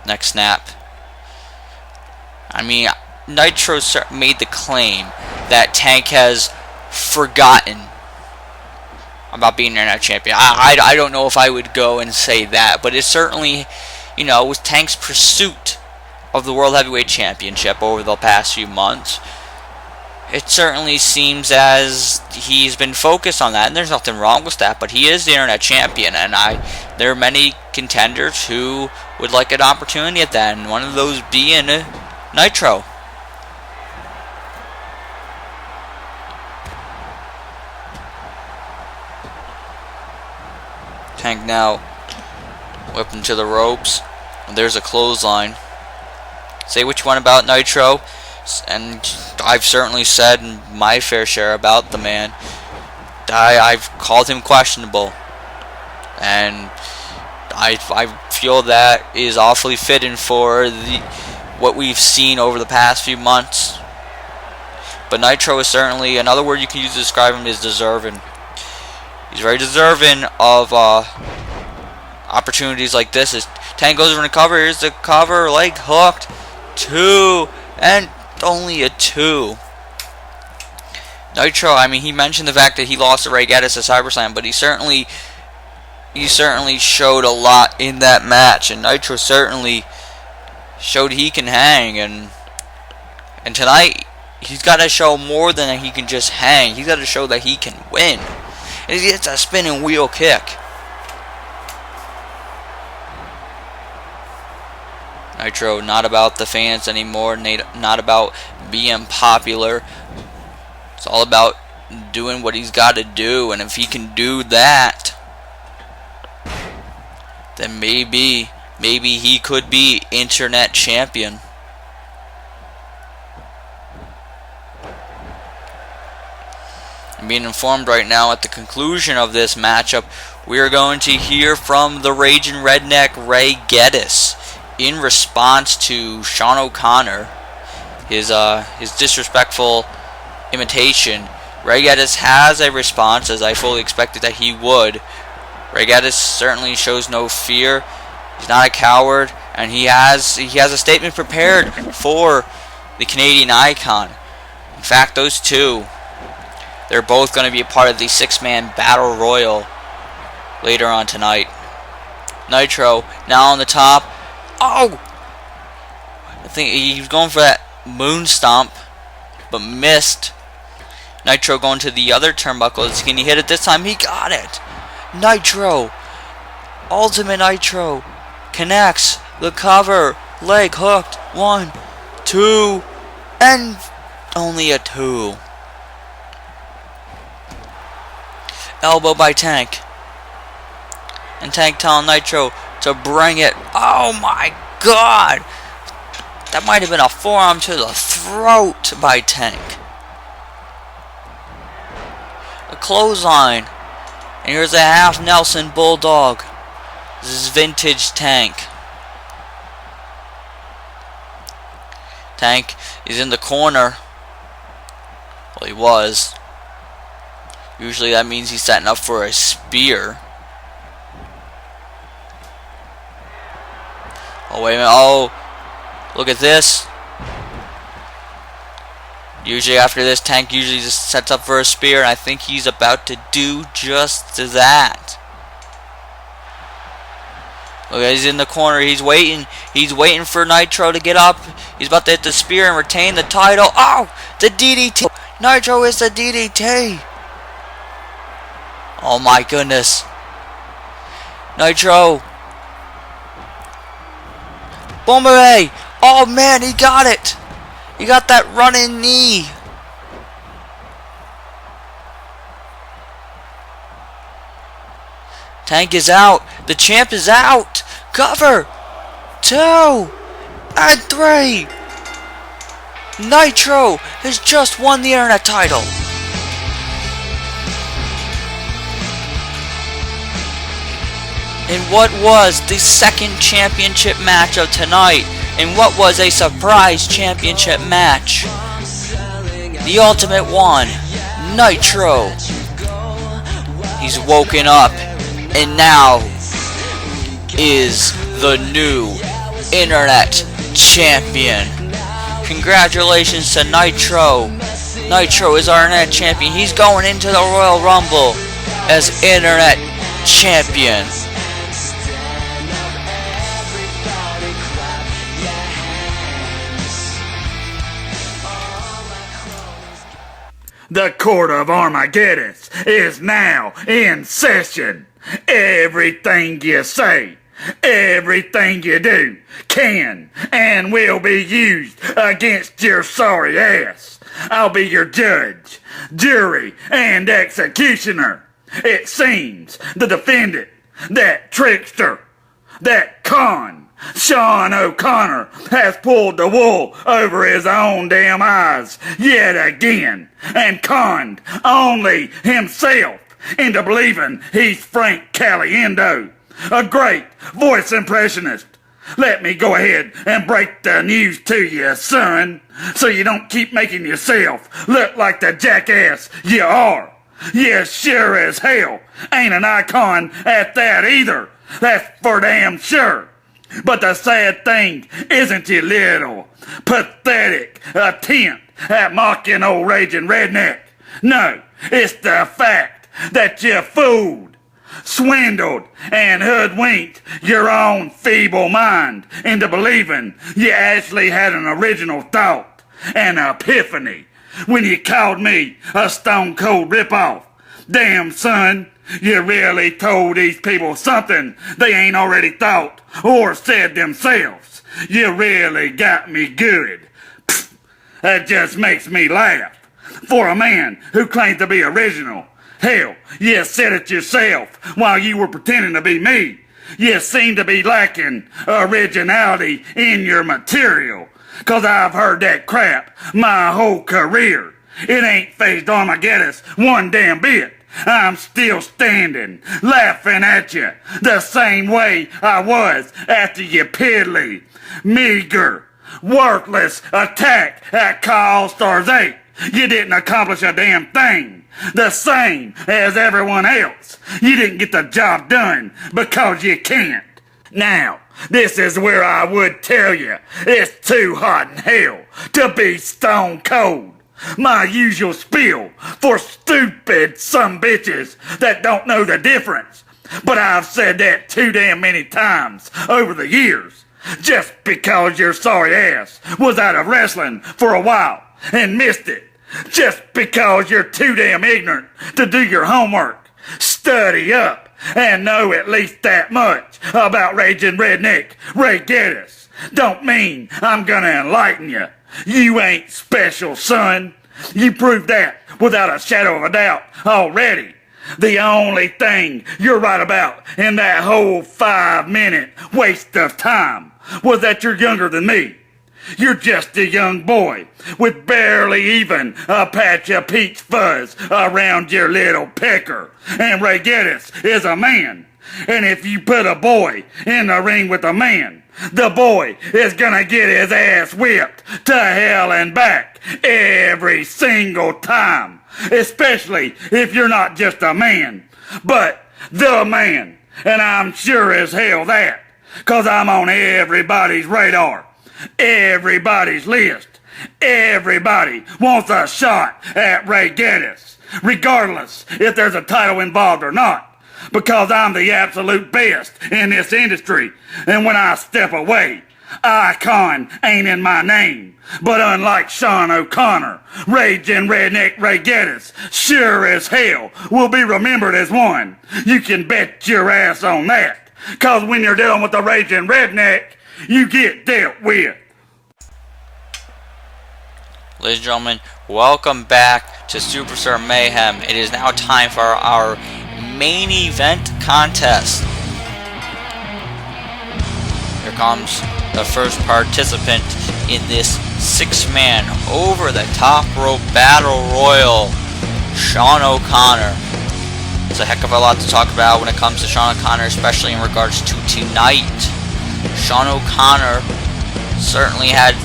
Next snap. I mean, Nitro made the claim that Tank has forgotten about being Internet Champion. I don't know if I would go and say that, but it certainly, with Tank's pursuit of the World Heavyweight Championship over the past few months, it certainly seems as he's been focused on that, and there's nothing wrong with that, but he is the Internet Champion, and there are many contenders who would like an opportunity at that, and one of those being Nitro. Tank now whipping to the ropes. There's a clothesline. Say what you want about Nitro, and I've certainly said my fair share about the man. I've called him questionable, and I feel that is awfully fitting for what we've seen over the past few months. But Nitro is certainly, another word you can use to describe him is deserving. He's very deserving of opportunities like this. As Tank goes over the cover, here's the cover, leg hooked, 2, and only a 2. Nitro, I mean, he mentioned the fact that he lost to Ray Gettys at SummerSlam, but he certainly showed a lot in that match, and Nitro certainly showed he can hang, and tonight he's got to show more than that he can just hang. He's got to show that he can win. And he gets a spinning wheel kick. Nitro, not about the fans anymore, not about being popular. It's all about doing what he's got to do, and if he can do that, then maybe he could be Internet Champion. I'm being informed right now at the conclusion of this matchup, we are going to hear from the Raging Redneck Ray Gettis in response to Shawn O'Connor, his disrespectful imitation. Ray Gettis has a response, as I fully expected that he would. Ray Gettis certainly shows no fear. He's not a coward, and he has a statement prepared for the Canadian Icon. In fact, those two, they're both going to be a part of the 6-man Battle Royal later on tonight. Nitro now on the top. Oh! I think he was going for that moon stomp, but missed. Nitro going to the other turnbuckle. Can he hit it this time? He got it! Nitro! Ultimate Nitro connects the cover leg hooked. 1, 2, and only a 2. Elbow by Tank. And Tank telling Nitro to bring it. Oh my god! That might have been a forearm to the throat by Tank. A clothesline. And here's a half Nelson Bulldog. This is vintage Tank. Tank is in the corner. Well, he was. Usually that means he's setting up for a spear. Oh, wait a minute. Oh, look at this. Usually after this, Tank usually just sets up for a spear, and I think he's about to do just that. Look, he's in the corner. He's waiting. He's waiting for Nitro to get up. He's about to hit the spear and retain the title. Oh, the DDT. Nitro is the DDT. Oh my goodness. Nitro. Boomerang. Oh man, he got it. He got that running knee. Tank is out. The champ is out. Cover. 2 and 3. Nitro has just won the internet title. In what was the second championship match of tonight, in what was a surprise championship match, the Ultimate One, Nitro, he's woken up and now is the new internet champion. Congratulations to Nitro. Nitro is our internet champion. He's going into the Royal Rumble as internet champion. The Court of Armageddon is now in session. Everything you say, everything you do can and will be used against your sorry ass. I'll be your judge, jury, and executioner. It seems the defendant, that trickster, that con, Shawn O'Connor, has pulled the wool over his own damn eyes yet again and conned only himself into believing he's Frank Caliendo, a great voice impressionist. Let me go ahead and break the news to you, son, so you don't keep making yourself look like the jackass you are. You sure as hell ain't an icon at that either. That's for damn sure. But the sad thing isn't your little pathetic attempt at mocking old raging redneck. No, it's the fact that you fooled, swindled, and hoodwinked your own feeble mind into believing you actually had an original thought, an epiphany, when you called me a stone cold ripoff. Damn, son, you really told these people something they ain't already thought or said themselves. You really got me good. Pfft, that just makes me laugh. For a man who claims to be original, hell, you said it yourself while you were pretending to be me. You seem to be lacking originality in your material, 'cause I've heard that crap my whole career. It ain't phased Armageddon one damn bit. I'm still standing, laughing at you, the same way I was after your piddly, meager, worthless attack at CAW All Stars 8. You didn't accomplish a damn thing. The same as everyone else. You didn't get the job done because you can't. Now, this is where I would tell you it's too hot in hell to be stone cold. My usual spiel for stupid sumbitches that don't know the difference. But I've said that too damn many times over the years. Just because your sorry ass was out of wrestling for a while and missed it. Just because you're too damn ignorant to do your homework, study up, and know at least that much about Raging Redneck Ray Gettys don't mean I'm gonna enlighten you. You ain't special, son. You proved that without a shadow of a doubt already. The only thing you're right about in that whole 5-minute waste of time was that you're younger than me. You're just a young boy with barely even a patch of peach fuzz around your little pecker. And Ray Gettys is a man. And if you put a boy in the ring with a man, the boy is gonna get his ass whipped to hell and back every single time. Especially if you're not just a man, but the man. And I'm sure as hell that, 'cause I'm on everybody's radar. Everybody's list. Everybody wants a shot at Ray Gettys, regardless if there's a title involved or not, because I'm the absolute best in this industry, and when I step away, icon ain't in my name. But unlike Shawn O'Connor, Raging Redneck Ray Gettys sure as hell will be remembered as one. You can bet your ass on that, 'cause when you're dealing with the Raging Redneck, you get dealt with. Ladies and gentlemen, welcome back to Superstar Mayhem. It is now time for our main event contest. Here comes the first participant in this 6-man over-the-top rope battle royal, Shawn O'Connor. It's a heck of a lot to talk about when it comes to Shawn O'Connor, especially in regards to tonight. Shawn O'Connor certainly had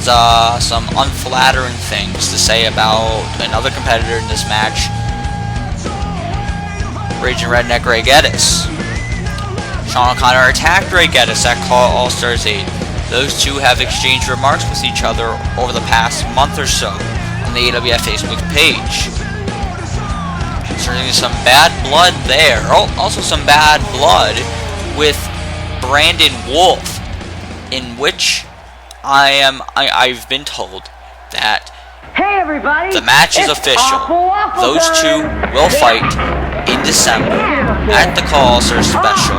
some unflattering things to say about another competitor in this match, Raging Redneck Ray Gettys. Shawn O'Connor attacked Ray Gettys at CAW All Stars 8. Those two have exchanged remarks with each other over the past month or so on the AWF Facebook page. Certainly some bad blood there. Also some bad blood with Brandon Wolfe, in which I've been told that Hey everybody! the match is official. Those two will fight in December at the CAW All Stars special.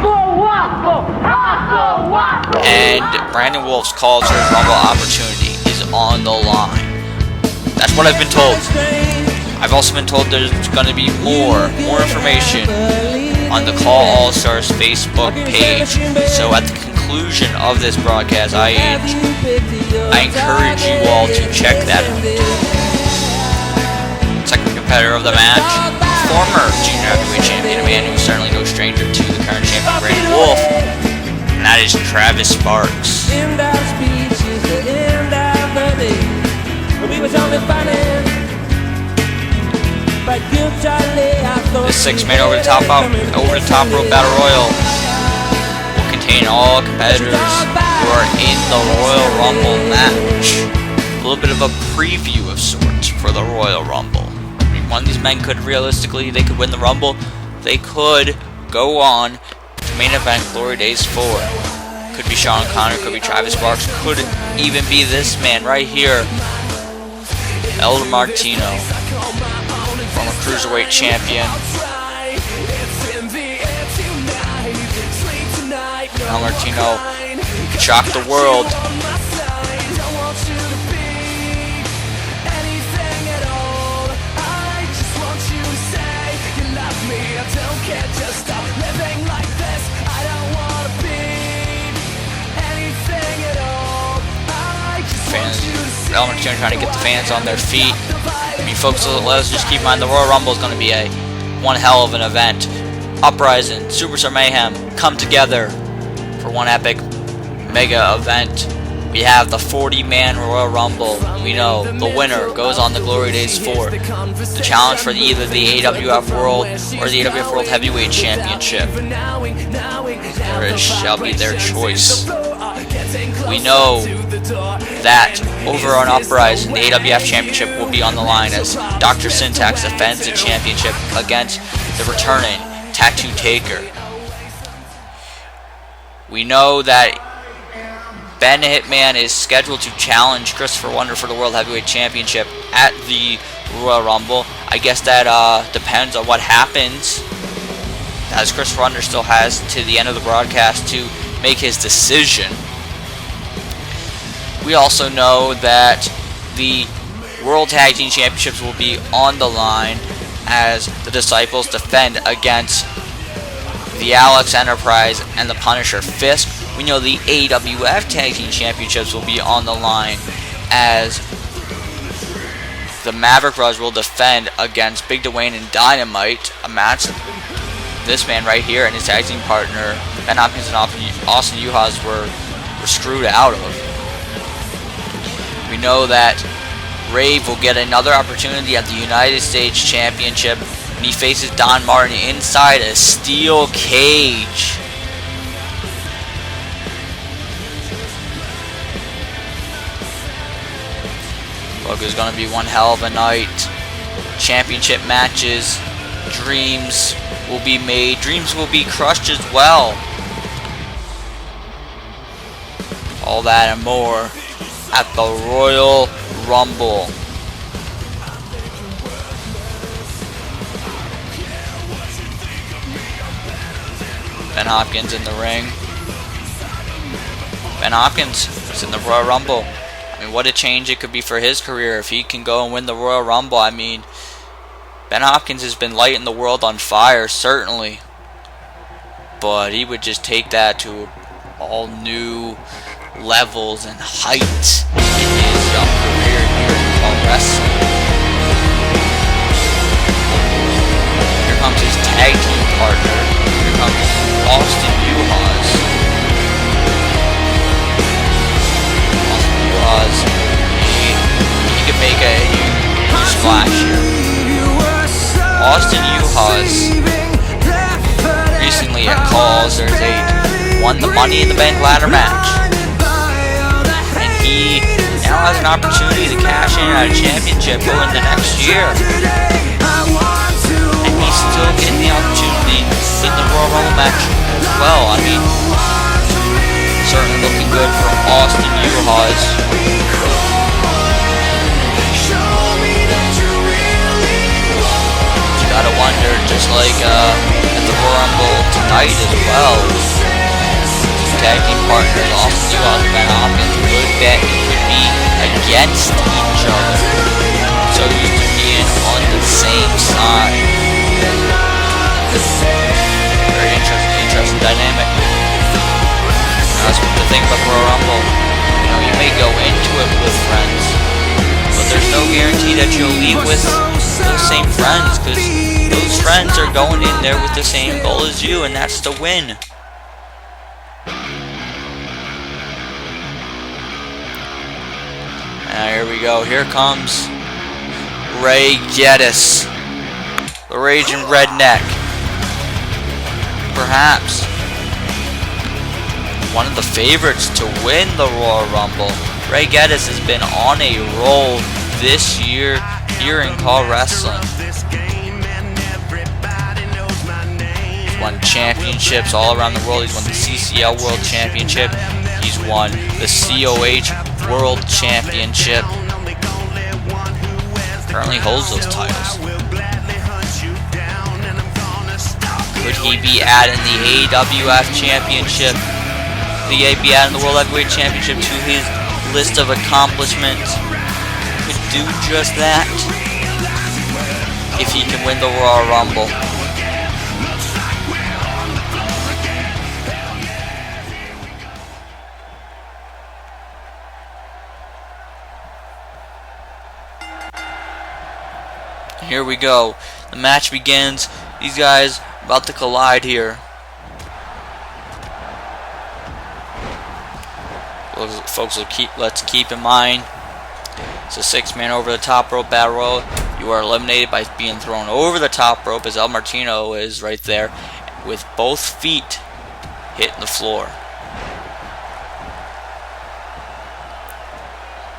And Brandon Wolfe's Call to Rumble opportunity is on the line. That's what I've been told. I've also been told there's going to be more information on the CAW All Stars Facebook page. So at the conclusion of this broadcast, I encourage you all to check that out. Second competitor of the match, former junior heavyweight champion, a man who is certainly no stranger to the current champion, Brandon Wolfe, and that is Travis Sparks. This 6-man over the top rope battle royal will contain all competitors who are in the Royal Rumble match. A little bit of a preview of sorts for the Royal Rumble. I mean, one of these men could realistically, they could win the Rumble. They could go on to main event Glory Days 4. Could be Shawn O'Connor, could be Travis Sparks, could even be this man right here, El Martino, former cruiserweight champion. El Martino could shock the world. El Martino trying to get the fans on their feet. I mean, folks, let's just keep in mind the Royal Rumble is going to be one hell of an event. Uprising, Superstar Mayhem come together for one epic mega event. We have the 40-man Royal Rumble. We know the winner goes on the Glory Days 4. The challenge for either the AWF World or the AWF World Heavyweight Championship. There shall be their choice. We know that over on Uprising, the AWF Championship will be on the line as Dr. Syntax defends the championship against the returning Tattoo Taker. We know that Ben Hitman is scheduled to challenge Christopher Wonder for the World Heavyweight Championship at the Royal Rumble. I guess that depends on what happens as Chris Wonder still has to the end of the broadcast to make his decision. We also know that the World Tag Team Championships will be on the line as the Disciples defend against the Alex Enterprise and the Punisher Fisk. We know the AWF Tag Team Championships will be on the line as the Maverick Brothers will defend against Big Dwayne and Dynamite, a match this man right here and his tag team partner Ben Hopkins and Austin Juhasz were screwed out of. We know that Rave will get another opportunity at the United States Championship when he faces Don Martin inside a steel cage. Look, it's going to be one hell of a night. Championship matches, dreams will be made, dreams will be crushed as well. All that and more at the Royal Rumble. Ben Hopkins in the ring. Ben Hopkins is in the Royal Rumble. I mean, what a change it could be for his career if he can go and win the Royal Rumble. I mean, Ben Hopkins has been lighting the world on fire, certainly. But he would just take that to all new levels and heights in his young career here in pro wrestling. Here comes his tag team partner. Here comes Austin Juhasz. Austin Juhasz, he could make a huge splash here. Austin Juhasz recently at CAW All Stars won the Money in the Bank ladder match. He now has an opportunity to cash in at a championship going the next year. And he's still getting the opportunity in the Royal Rumble match as well. I mean, certainly looking good for Austin Juhasz. You gotta wonder, just like at the Royal Rumble tonight as well, tag team partners, Austin Juhasz and Ben Hopkins, good bet could be against each other. So used to being on the same side. Very interesting dynamic. Now, that's the thing about Royal Rumble. You know, you may go into it with friends, but there's no guarantee that you'll leave with those same friends, because those friends are going in there with the same goal as you, and that's to win. Now here we go. Here comes Ray Gettys, the Raging Redneck. Perhaps one of the favorites to win the Royal Rumble. Ray Gettys has been on a roll this year here in CAW Wrestling. He's won championships all around the world. He's won the CCL World Championship. He's won the COH World Championship. Currently holds those titles. Could he be adding the AWF Championship? Could he be adding the World Heavyweight Championship to his list of accomplishments? Could do just that if he can win the Royal Rumble. Here we go. The match begins. These guys about to collide here. Folks, let's keep in mind, it's a 6-man over the top rope battle royal. You are eliminated by being thrown over the top rope, as El Martino is right there with both feet hitting the floor.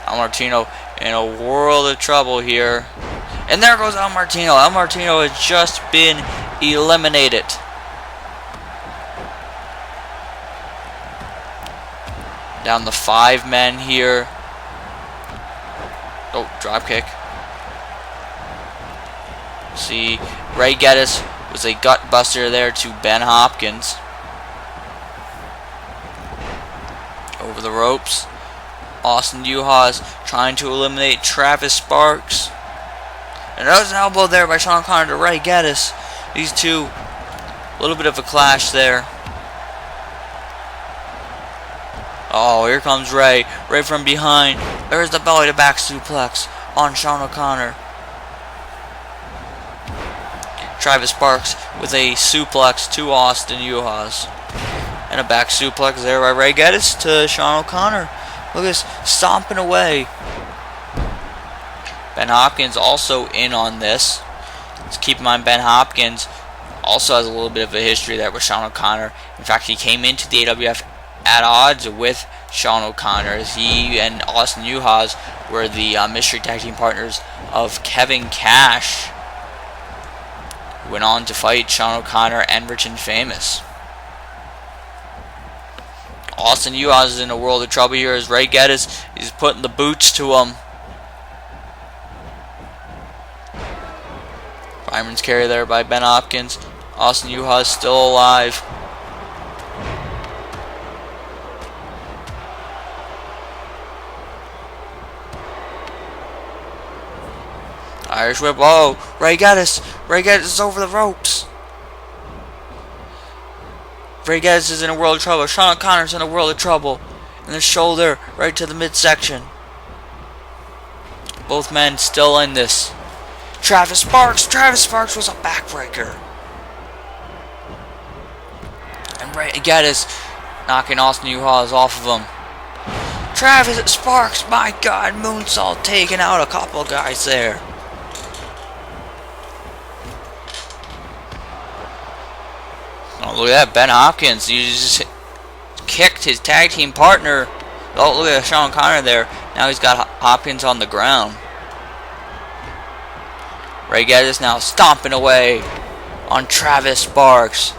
El Martino in a world of trouble here. And there goes El Martino. El Martino has just been eliminated. Down the 5 men here. Oh, drop kick. See, Ray Gettys was a gut buster there to Ben Hopkins. Over the ropes. Austin Juhasz trying to eliminate Travis Sparks. And that was an elbow there by Shawn O'Connor to Ray Gettys. These two, a little bit of a clash there. Oh, here comes Ray. Ray from behind. There's the belly to back suplex on Shawn O'Connor. Travis Sparks with a suplex to Austin Juhasz. And a back suplex there by Ray Gettys to Shawn O'Connor. Look at this, stomping away. Ben Hopkins also in on this. Let's keep in mind Ben Hopkins also has a little bit of a history there with Shawn O'Connor. In fact, he came into the AWF at odds with Shawn O'Connor, as he and Austin Juhasz were the mystery tag team partners of Kevin Kash, who went on to fight Shawn O'Connor and Rich and Famous. Austin Juhasz is in a world of trouble here as Ray Gettys is putting the boots to him. Fireman's carry there by Ben Hopkins. Austin Juhasz still alive. Irish whip. Oh, Ray Gettys. Ray Gettys is over the ropes. Ray Gettys is in a world of trouble. Shawn O'Connor's in a world of trouble. And the shoulder right to the midsection. Both men still in this. Travis Sparks. Travis Sparks was a backbreaker. And Ray Gettys knocking Austin Juhasz off of him. Travis Sparks, my God, moonsault taking out a couple of guys there. Oh, look at that, Ben Hopkins. He just kicked his tag team partner. Oh, look at Shawn O'Connor there. Now he's got Hopkins on the ground. Ray Gettys now stomping away on Travis Sparks.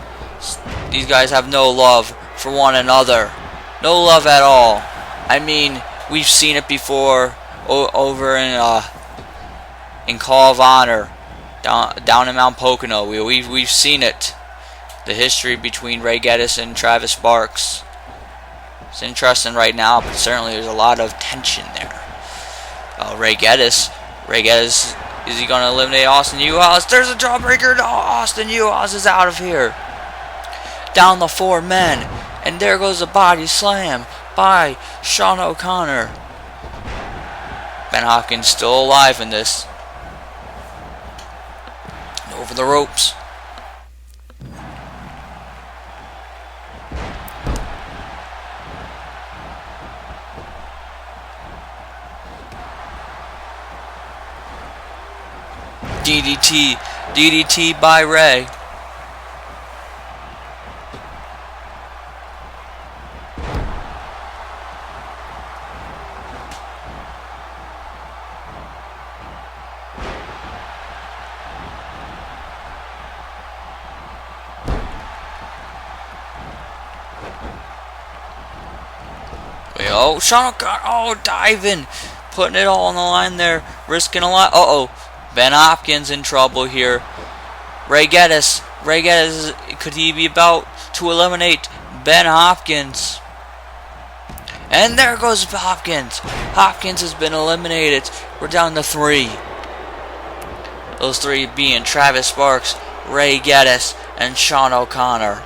These guys have no love for one another. No love at all. I mean, we've seen it before over in CAW of Honor down in Mount Pocono. We've seen it. The history between Ray Gettys and Travis Sparks. It's interesting right now, but certainly there's a lot of tension there. Ray Gettys. Ray Gettys, is he going to eliminate Austin Juhasz? There's a jawbreaker. Austin Juhasz is out of here. Down the 4 men. And there goes a body slam by Shawn O'Connor. Ben Hopkins still alive in this. Over the ropes. DDT by Ray. Oh, Shawn O'Connor, oh, diving, putting it all on the line there, risking a lot. Uh-oh. Ben Hopkins in trouble here. Ray Gettys. Ray Gettys, could he be about to eliminate Ben Hopkins? And there goes Hopkins. Hopkins has been eliminated. We're down to 3. Those 3 being Travis Sparks, Ray Gettys, and Shawn O'Connor.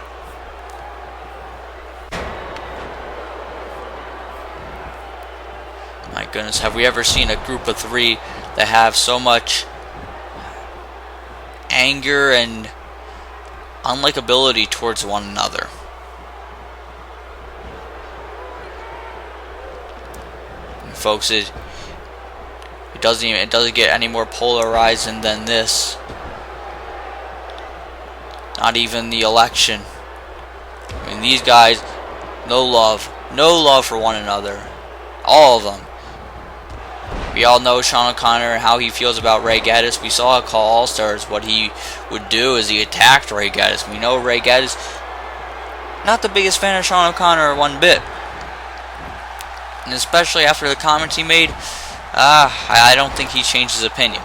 My goodness, have we ever seen a group of 3 that have so much anger and unlikability towards one another? And folks, it doesn't get any more polarizing than this. Not even the election. I mean, these guys, no love for one another. All of them. We all know Shawn O'Connor and how he feels about Ray Gettys. We saw at CAW All Stars what he would do as he attacked Ray Gettys. We know Ray Gettys, not the biggest fan of Shawn O'Connor one bit. And especially after the comments he made, I don't think he changed his opinion.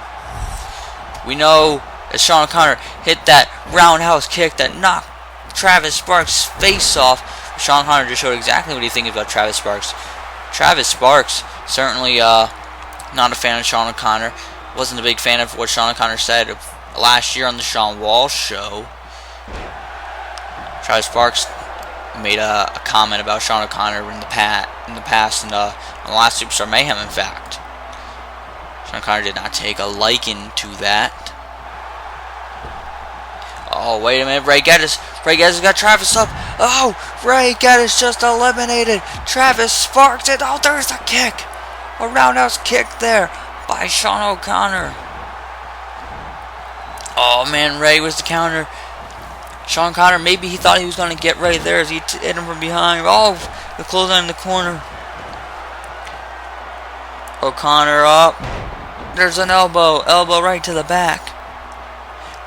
We know as Shawn O'Connor hit that roundhouse kick that knocked Travis Sparks' face off. Shawn O'Connor just showed exactly what he thinks about Travis Sparks. Travis Sparks, certainly not a fan of Shawn O'Connor. Wasn't a big fan of what Shawn O'Connor said last year on the Shawn Walsh show. Travis Sparks made a comment about Shawn O'Connor in the past, and on the last Superstar Mayhem, in fact. Shawn O'Connor did not take a liking to that. Oh, wait a minute, Ray Gettys. Ray Gettys got Travis up. Oh, Ray Gettys just eliminated Travis Sparks. And oh, there's a kick. A roundhouse kick there by Shawn O'Connor. Oh, man, Ray was the counter. Shawn O'Connor, maybe he thought he was going to get Ray there as he hit him from behind. Oh, the clothesline in the corner. O'Connor up. There's an elbow. Elbow right to the back.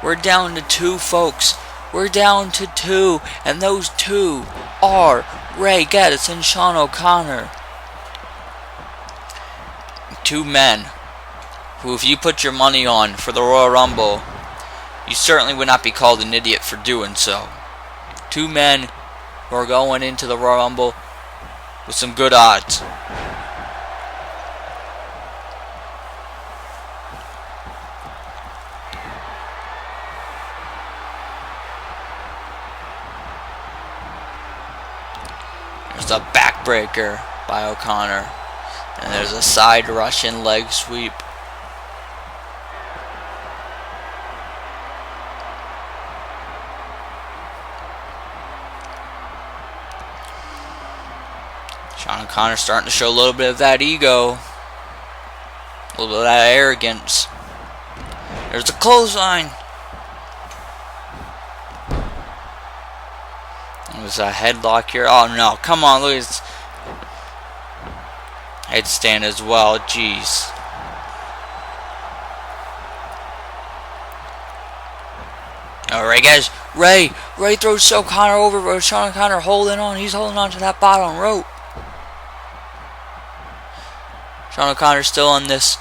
We're down to 2, folks. We're down to 2. And those 2 are Ray Gettys and Shawn O'Connor. 2 men who, if you put your money on for the Royal Rumble, you certainly would not be called an idiot for doing so. 2 men who are going into the Royal Rumble with some good odds. There's a backbreaker by O'Connor. And there's a side Russian leg sweep. Shawn O'Connor starting to show a little bit of that ego. A little bit of that arrogance. There's a clothesline. There's a headlock here. Oh no, come on, look at this. Headstand as well, jeez. Alright guys, Ray throws O'Connor over, Shawn O'Connor holding on, he's holding on to that bottom rope. Shawn O'Connor still on this.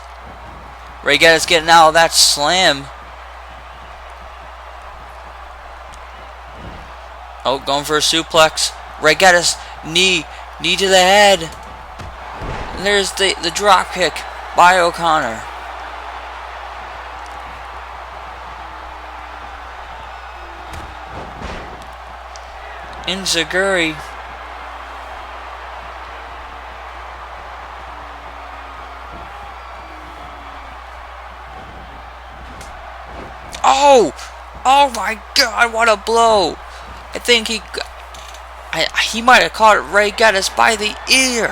Ray Gettys getting out of that slam. Oh, going for a suplex. Ray Gettys, knee to the head. And there's the drop kick by O'Connor. Enziguri. Oh my God! What a blow! I think he might have caught Ray Gettys by the ear.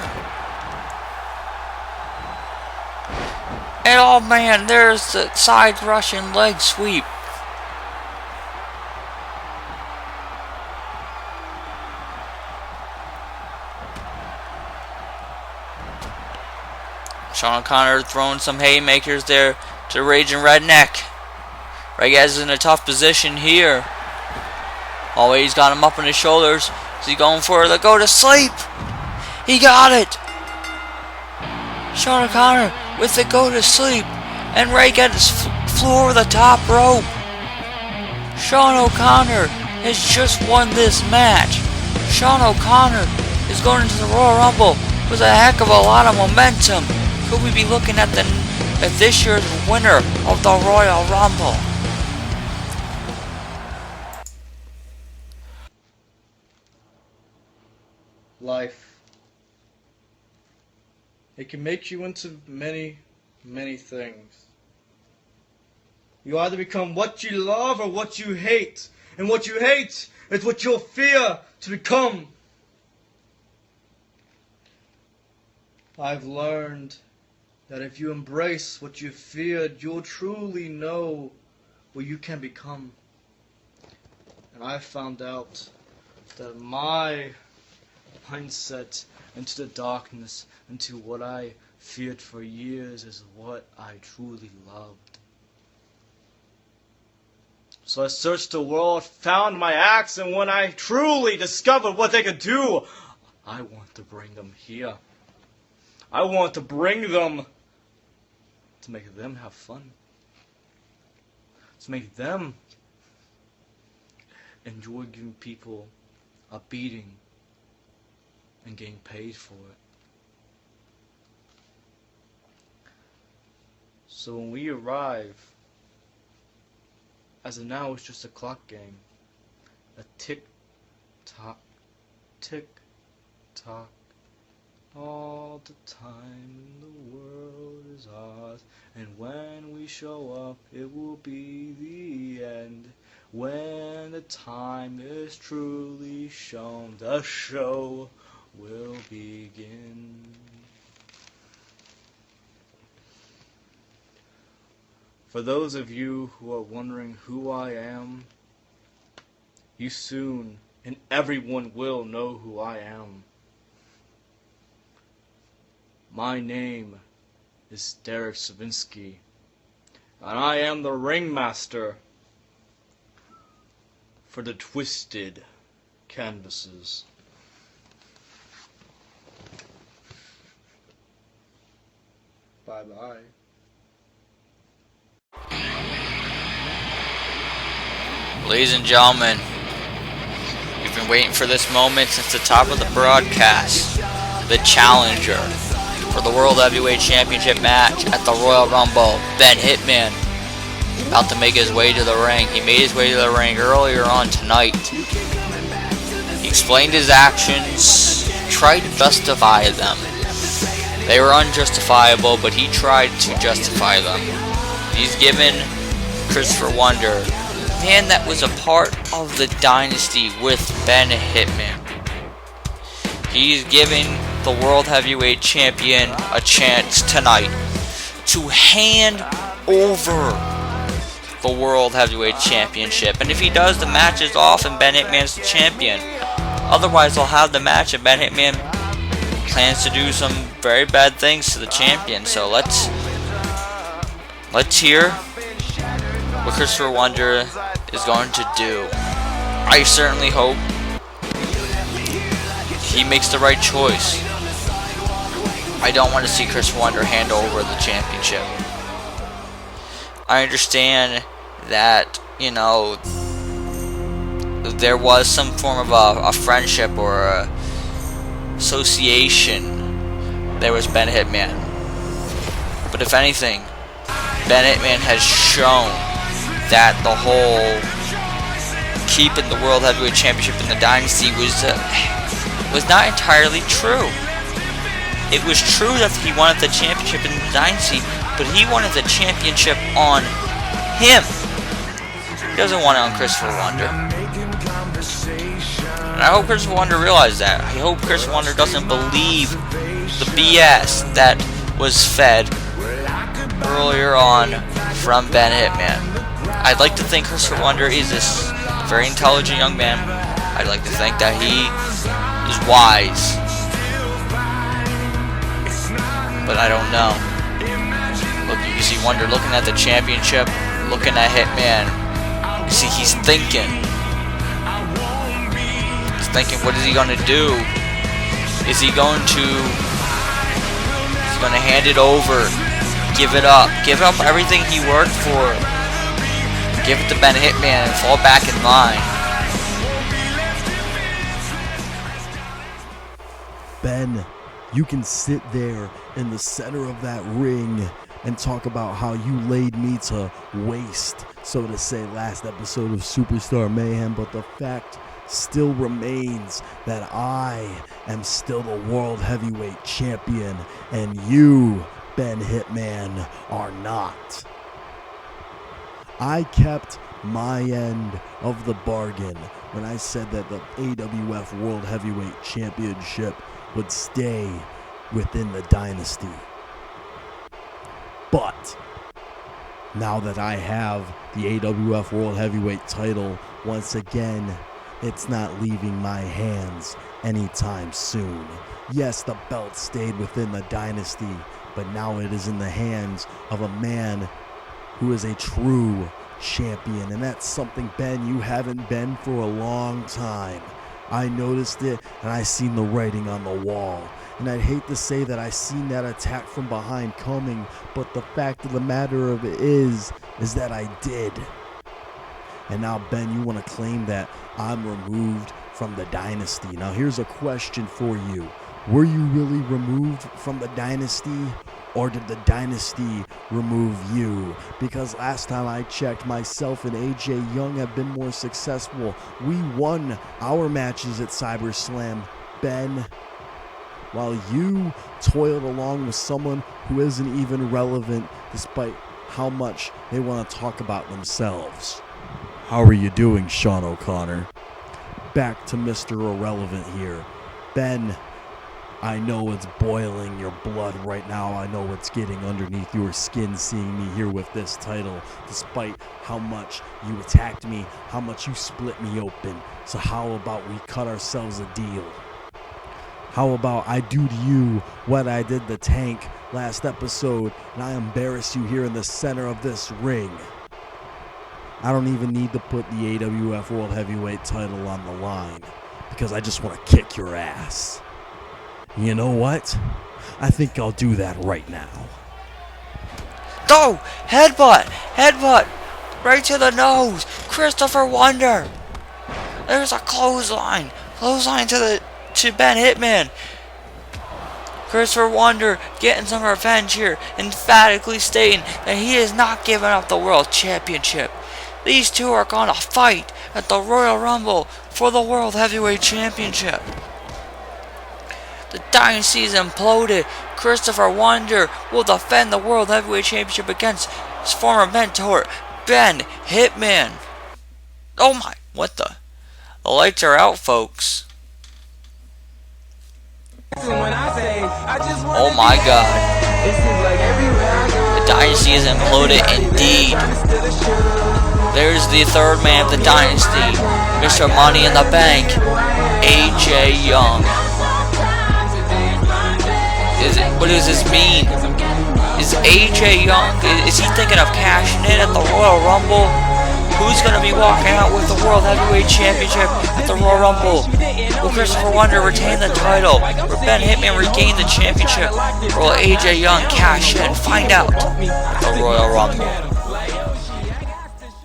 And oh man, there's the side Russian leg sweep. Shawn O'Connor throwing some haymakers there to Raging Redneck. Ray Gettys is in a tough position here. Oh, he's got him up on his shoulders. Is he going for the go to sleep? He got it. Shawn O'Connor with the go to sleep. And Ray Gettys flew over the top rope. Shawn O'Connor has just won this match. Shawn O'Connor is going into the Royal Rumble with a heck of a lot of momentum. Could we be looking at this year's winner of the Royal Rumble? Life. It can make you into many, many things. You either become what you love or what you hate. And what you hate is what you'll fear to become. I've learned that if you embrace what you feared, you'll truly know what you can become. And I found out that my mindset into the darkness, into what I feared for years, is what I truly loved. So I searched the world, found my axe, and when I truly discovered what they could do, I want to bring them here. I want to bring them to make them have fun. to make them enjoy giving people a beating and getting paid for it. So when we arrive, as of now it's just a clock game, a tick-tock, tick-tock, all the time in the world is ours, and when we show up it will be the end. When the time is truly shown, the show will begin. For those of you who are wondering who I am, you soon, and everyone will know who I am. My name is Derek Savinsky, and I am the ringmaster for the Twisted Canvases. Bye-bye. Ladies and gentlemen, we've been waiting for this moment since the top of the broadcast. The challenger for the World Heavyweight Championship match at the Royal Rumble, Ben Hitman, about to make his way to the ring. He made his way to the ring earlier on tonight. He explained his actions, tried to justify them. They were unjustifiable, but he tried to justify them. He's given Christopher Wonder, man that was a part of the Dynasty with Ben Hitman. He's giving the World Heavyweight Champion a chance tonight to hand over the World Heavyweight Championship. And if he does, the match is off and Ben Hitman's the champion. Otherwise, they'll have the match and Ben Hitman plans to do some very bad things to the champion. So let's hear what Christopher Wonder is going to do. I certainly hope he makes the right choice. I don't want to see Christopher Wonder hand over the championship. I understand that, you know, there was some form of a friendship or a association there was Ben Hitman. But if anything, Ben Hitman has shown that the whole keeping the World Heavyweight Championship in the Dynasty was not entirely true. It was true that he wanted the championship in the Dynasty, but he wanted the championship on him. He doesn't want it on Christopher Wonder. And I hope Christopher Wonder realizes that. I hope Christopher Wonder doesn't believe the BS that was fed earlier on from Ben Hitman. I'd like to think Christopher Wonder is this very intelligent young man. I'd like to think that he is wise. But I don't know. Look, you can see Wonder looking at the championship, looking at Hitman. You see, he's thinking. He's thinking, what is he going to do? Is he going to hand it over? Give it up. Give up everything he worked for. Give it to Ben Hitman and fall back in line. Ben, you can sit there in the center of that ring and talk about how you laid me to waste, so to say, last episode of Superstar Mayhem, but the fact still remains that I am still the World Heavyweight Champion, and you, Ben Hitman, are not. I kept my end of the bargain when I said that the AWF World Heavyweight Championship would stay within the Dynasty. But now that I have the AWF World Heavyweight title, once again, it's not leaving my hands anytime soon. Yes, the belt stayed within the Dynasty, but now it is in the hands of a man who is a true champion, and that's something, Ben, you haven't been for a long time. I noticed it, and I seen the writing on the wall. And I'd hate to say that I seen that attack from behind coming, but the fact of the matter of it is that I did. And now, Ben, you want to claim that I'm removed from the Dynasty. Now, here's a question for you. Were you really removed from the Dynasty, or did the Dynasty remove you? Because last time I checked, myself and AJ Young have been more successful. We won our matches at CyberSlam, Ben, while you toiled along with someone who isn't even relevant despite how much they want to talk about themselves. How are you doing, Sean O'Connor? Back to Mr. Irrelevant here. Ben, I know it's boiling your blood right now. I know it's getting underneath your skin seeing me here with this title, despite how much you attacked me, how much you split me open. So how about we cut ourselves a deal? How about I do to you what I did to Tank last episode, and I embarrass you here in the center of this ring? I don't even need to put the AWF World Heavyweight title on the line, because I just want to kick your ass. You know what? I think I'll do that right now. Go! Headbutt! Right to the nose! Christopher Wonder! There's a clothesline! Clothesline to Ben Hitman! Christopher Wonder getting some revenge here, emphatically stating that he is not giving up the World Championship. These two are gonna fight at the Royal Rumble for the World Heavyweight Championship. The Dynasty is imploded. Christopher Wonder will defend the World Heavyweight Championship against his former mentor, Ben Hitman. Oh my, what the? The lights are out, folks. Oh my god. The Dynasty is imploded indeed. There's the third man of the Dynasty, Mr. Money in the Bank, AJ Young. What does this mean? Is AJ Young, is he thinking of cashing in at the Royal Rumble? Who's going to be walking out with the World Heavyweight Championship at the Royal Rumble? Will Christopher Wonder retain the title? Will Ben Hitman regain the championship? Or will AJ Young cash in? Find out at the Royal Rumble.